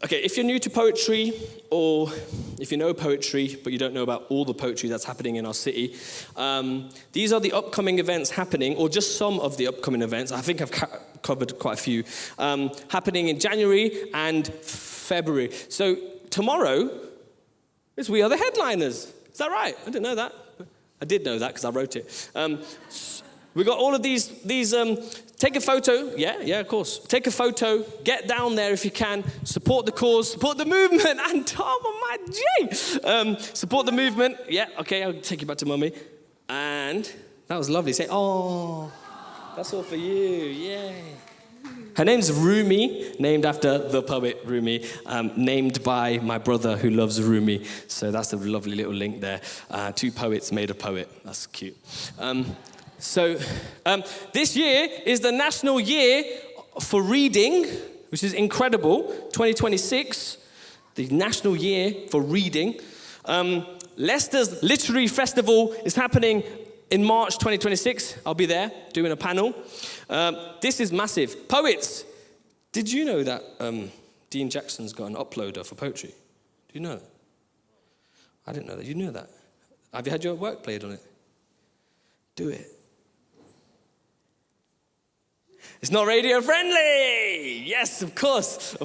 Okay, if you're new to poetry, or if you know poetry, but you don't know about all the poetry that's happening in our city, these are the upcoming events happening, or just some of the upcoming events. I think I've covered quite a few, happening in January and February. So tomorrow is We Are the Headliners. Is that right? I didn't know that. I did know that because I wrote it. We got all of these take a photo. Yeah, of course. Take a photo, get down there if you can, support the cause, support the movement, and Tom on my G. Support the movement. Yeah, okay, I'll take you back to mummy. And that was lovely. Say, oh, that's all for you, yay. Her name's Rumi, named after the poet Rumi, named by my brother who loves Rumi. So that's a lovely little link there. Two poets made a poet. That's cute. This year is the National Year for Reading, which is incredible. 2026, the National Year for Reading. Leicester's Literary Festival is happening in March 2026. I'll be there doing a panel. This is massive. Poets, did you know that Dean Jackson's got an uploader for poetry? Do you know that? I didn't know that. You knew that? Have you had your work played on it? Do it. It's not radio friendly! Yes, of course.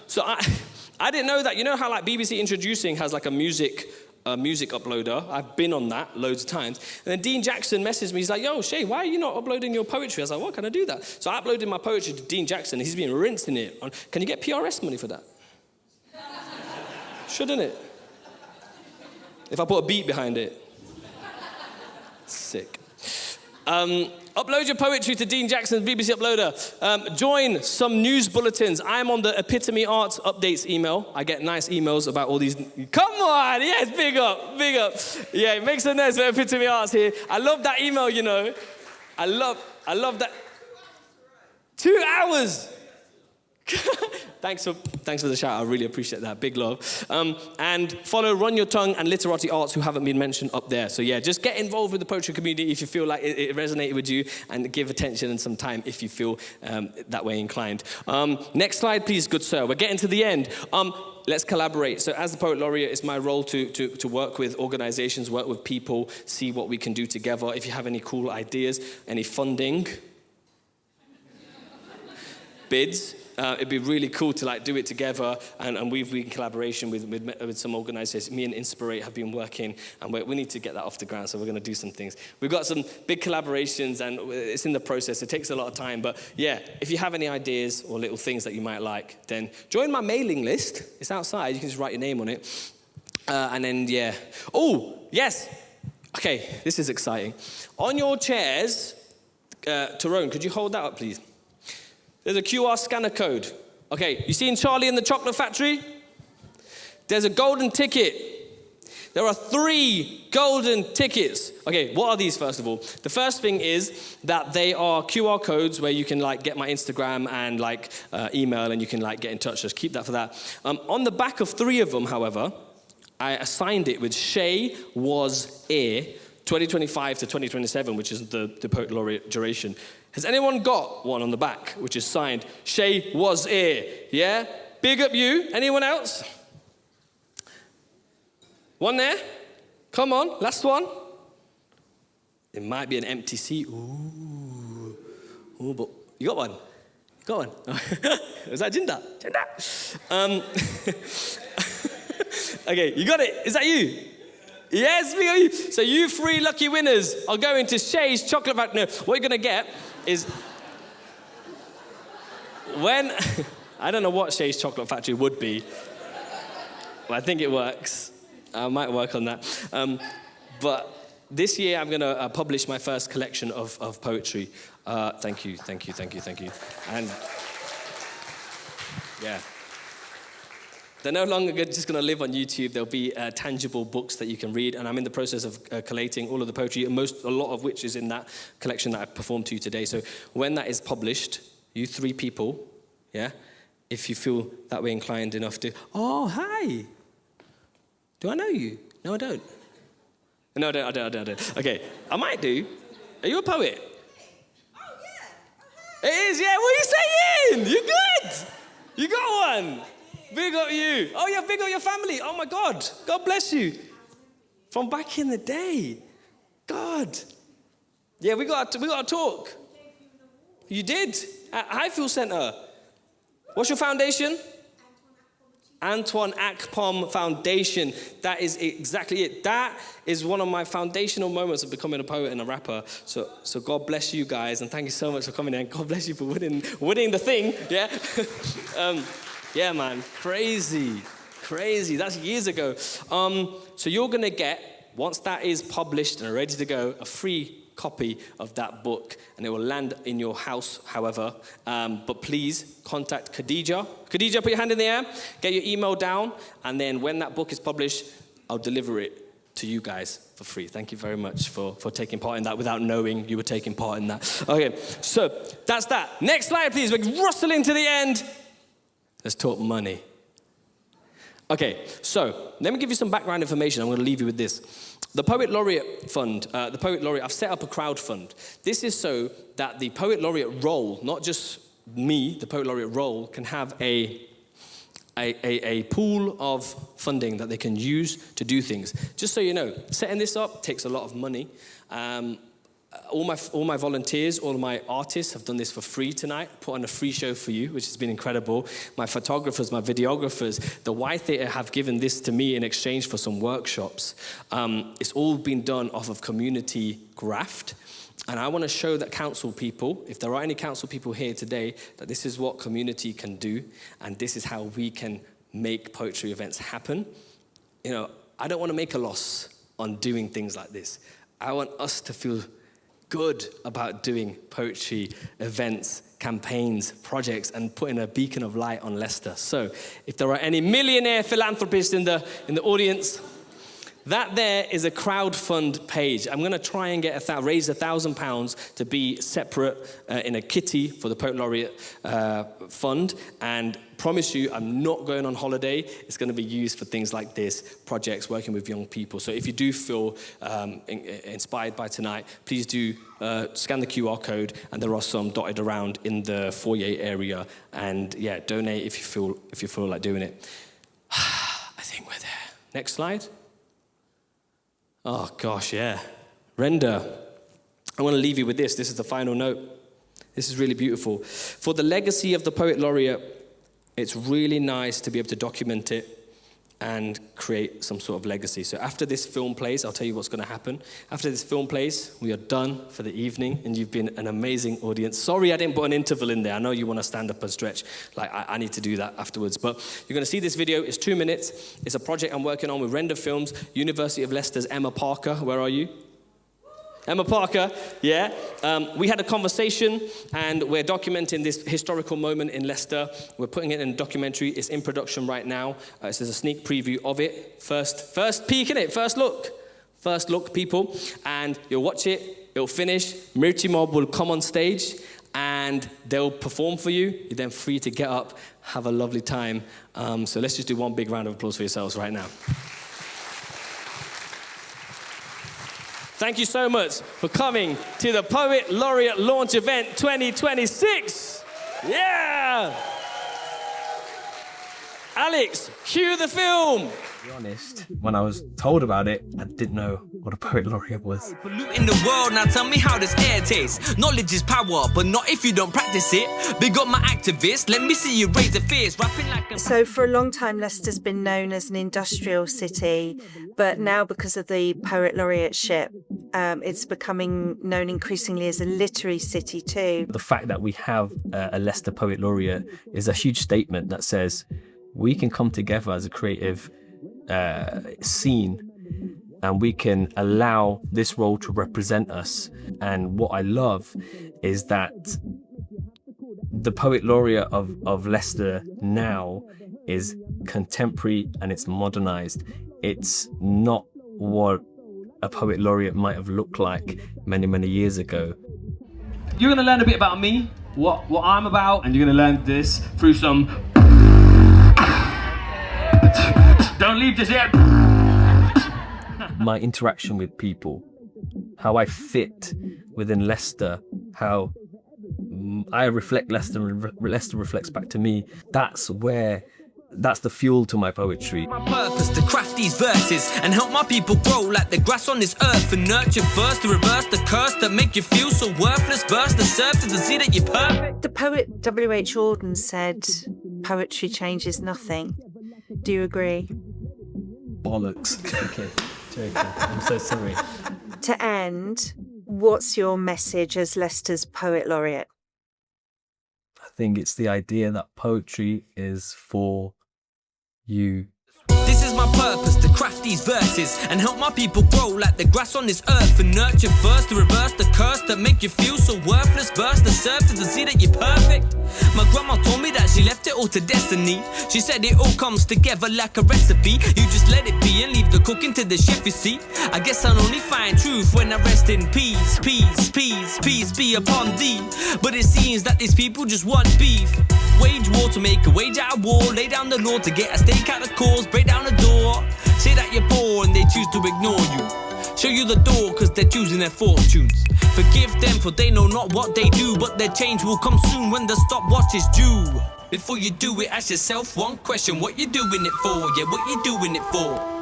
So I didn't know that. You know how like BBC Introducing has like a music uploader? I've been on that loads of times. And then Dean Jackson messaged me. He's like, yo, Shay, why are you not uploading your poetry? I was like, what can I do that? So I uploaded my poetry to Dean Jackson. He's been rinsing it. Can you get PRS money for that? Shouldn't it? If I put a beat behind it. Sick. Upload your poetry to Dean Jackson's BBC Uploader. Join some news bulletins. I'm on the Epitome Arts Updates email. I get nice emails about all these. Come on, yes, big up. Yeah, make some noise for Epitome Arts here. I love that email, you know. I love that. 2 hours. Thanks for the shout. I really appreciate that. Big love. And follow Run Your Tongue and Literati Arts, who haven't been mentioned up there. So yeah, just get involved with the poetry community if you feel like it resonated with you, and give attention and some time if you feel that way inclined. Next slide, please, good sir. We're getting to the end. Let's collaborate. So as the Poet Laureate, it's my role to work with organizations, work with people, see what we can do together. If you have any cool ideas, any funding, bids, it'd be really cool to like do it together, and we've been in collaboration with some organizations. Me and Inspirate have been working, and we need to get that off the ground, so we're going to do some things. We've got some big collaborations, and it's in the process. It takes a lot of time, but yeah, if you have any ideas or little things that you might like, then join my mailing list. It's outside. You can just write your name on it. And then, yeah. Oh, yes. Okay, this is exciting. On your chairs, Tyrone, could you hold that up, please? There's a QR scanner code. Okay, you seen Charlie in the Chocolate Factory? There's a golden ticket. There are 3 golden tickets. Okay, what are these, first of all? The first thing is that they are QR codes where you can like get my Instagram and like email, and you can like get in touch. Just keep that for that. On the back of 3 of them, however, I assigned it with Shay was here, 2025 to 2027, which is the Poet Laureate duration. Has anyone got one on the back, which is signed, Shay was here? Yeah? Big up you. Anyone else? One there? Come on, last one. It might be an empty seat. Ooh, but you got one? You got one? Was that Jinda? Okay, you got it. Is that you? Yes, big up you. So you 3 lucky winners are going to Shay's Chocolate Factory. No, what you're going to get is when, I don't know what Shay's Chocolate Factory would be, but I think it works. I might work on that. But this year I'm going to publish my first collection of poetry. Thank you. And Yeah. They're no longer just going to live on YouTube. There'll be tangible books that you can read, and I'm in the process of collating all of the poetry, a lot of which is in that collection that I performed to you today. So when that is published, you 3 people, yeah, if you feel that way inclined enough to, oh, hi. Do I know you? No, I don't. No, I don't. Okay, I might do. Are you a poet? Oh, yeah. It is, yeah. What are you saying? You're good. You got one. Big up you. Oh, yeah, big up your family. Oh, my God. God bless you. From back in the day. God. Yeah, we got to talk. You did? At Highfield Centre. What's your foundation? Antoine Akpom Foundation. That is exactly it. That is one of my foundational moments of becoming a poet and a rapper. So God bless you guys, and thank you so much for coming in. God bless you for winning the thing. Yeah. Yeah, man. Crazy. That's years ago. So you're gonna get, once that is published and ready to go, a free copy of that book, and it will land in your house, however. But please contact Khadija. Khadija, put your hand in the air, get your email down, and then when that book is published, I'll deliver it to you guys for free. Thank you very much for taking part in that without knowing you were taking part in that. Okay, so that's that. Next slide, please. We're rustling to the end. Let's talk money. Okay, so let me give you some background information. I'm going to leave you with this. The Poet Laureate Fund, I've set up a crowd fund. This is so that the Poet Laureate role, not just me, the Poet Laureate role, can have a pool of funding that they can use to do things. Just so you know, setting this up takes a lot of money. All my volunteers, all of my artists have done this for free tonight, put on a free show for you, which has been incredible. My photographers, my videographers, the Y Theatre have given this to me in exchange for some workshops. It's all been done off of community graft. And I want to show that council people, if there are any council people here today, that this is what community can do, and this is how we can make poetry events happen. You know, I don't want to make a loss on doing things like this. I want us to feel good about doing poetry events, campaigns, projects, and putting a beacon of light on Leicester. So if there are any millionaire philanthropists in the audience, that there is a crowdfund page. I'm going to try and raise £1,000 to be separate in a kitty for the Poet Laureate fund, and promise you I'm not going on holiday. It's going to be used for things like this, projects, working with young people. So if you do feel inspired by tonight, please do scan the QR code, and there are some dotted around in the foyer area, and yeah, donate if you feel like doing it. I think we're there. Next slide. Oh, gosh, yeah. Render. I want to leave you with this. This is the final note. This is really beautiful. For the legacy of the Poet Laureate, it's really nice to be able to document it and create some sort of legacy. So after this film plays, I'll tell you what's going to happen. After this film plays, we are done for the evening, and you've been an amazing audience. Sorry I didn't put an interval in there. I know you want to stand up and stretch. Like, I need to do that afterwards. But you're going to see this video. It's 2 minutes. It's a project I'm working on with Render Films, University of Leicester's Emma Parker. Where are you? Emma Parker, yeah. We had a conversation, and we're documenting this historical moment in Leicester. We're putting it in a documentary. It's in production right now. This is a sneak preview of it. First peek in it, first look, people. And you'll watch it, it'll finish. Mirchi Mob will come on stage, and they'll perform for you. You're then free to get up, have a lovely time. So let's just do one big round of applause for yourselves right now. Thank you so much for coming to the Poet Laureate Launch Event 2026. Yeah! Alex, cue the film. To be honest, when I was told about it, I didn't know what a Poet Laureate was. Polluting the world, now tell me how this air tastes. Knowledge is power, but not if you don't practice it. Big up my activists, let me see you raise a fist. Rapping like a... So for a long time, Leicester's been known as an industrial city, but now because of the Poet Laureateship, it's becoming known increasingly as a literary city too. The fact that we have a Leicester Poet Laureate is a huge statement that says we can come together as a creative scene, and we can allow this role to represent us. And what I love is that the Poet Laureate of Leicester now is contemporary and it's modernized. It's not what a Poet Laureate might have looked like many, many years ago. You're going to learn a bit about me, what I'm about, and you're going to learn this through some... Don't leave just yet. My interaction with people, how I fit within Leicester, how I reflect Leicester and Leicester reflects back to me. That's the fuel to my poetry. My purpose to craft these verses and help my people grow like the grass on this earth, and nurture first to reverse the curse that make you feel so worthless. Burst the surface and see that you're perfect. The poet W.H. Auden said, poetry changes nothing. Do you agree? Bollocks. Okay, I'm so sorry. To end, what's your message as Leicester's Poet Laureate? I think it's the idea that poetry is for you. This is my purpose to craft these verses and help my people grow like the grass on this earth, and nurture first to reverse the curse that make you feel so worthless. Burst the surface and see that you're perfect. My grandma told me that she left it all to destiny. She said it all comes together like a recipe. You just let it be and leave the cooking to the chef, you see. I guess I'll only find truth when I rest in peace. Peace, peace, peace be upon thee. But it seems that these people just want beef. Wage war to make a wage out of war. Lay down the law to get a stake out of cause. Break down the door. Say that you're poor and they choose to ignore you. Show you the door cause they're choosing their fortunes. Forgive them for they know not what they do, but their change will come soon when the stopwatch is due. Before you do it, ask yourself one question: what you doing it for? Yeah, what you doing it for?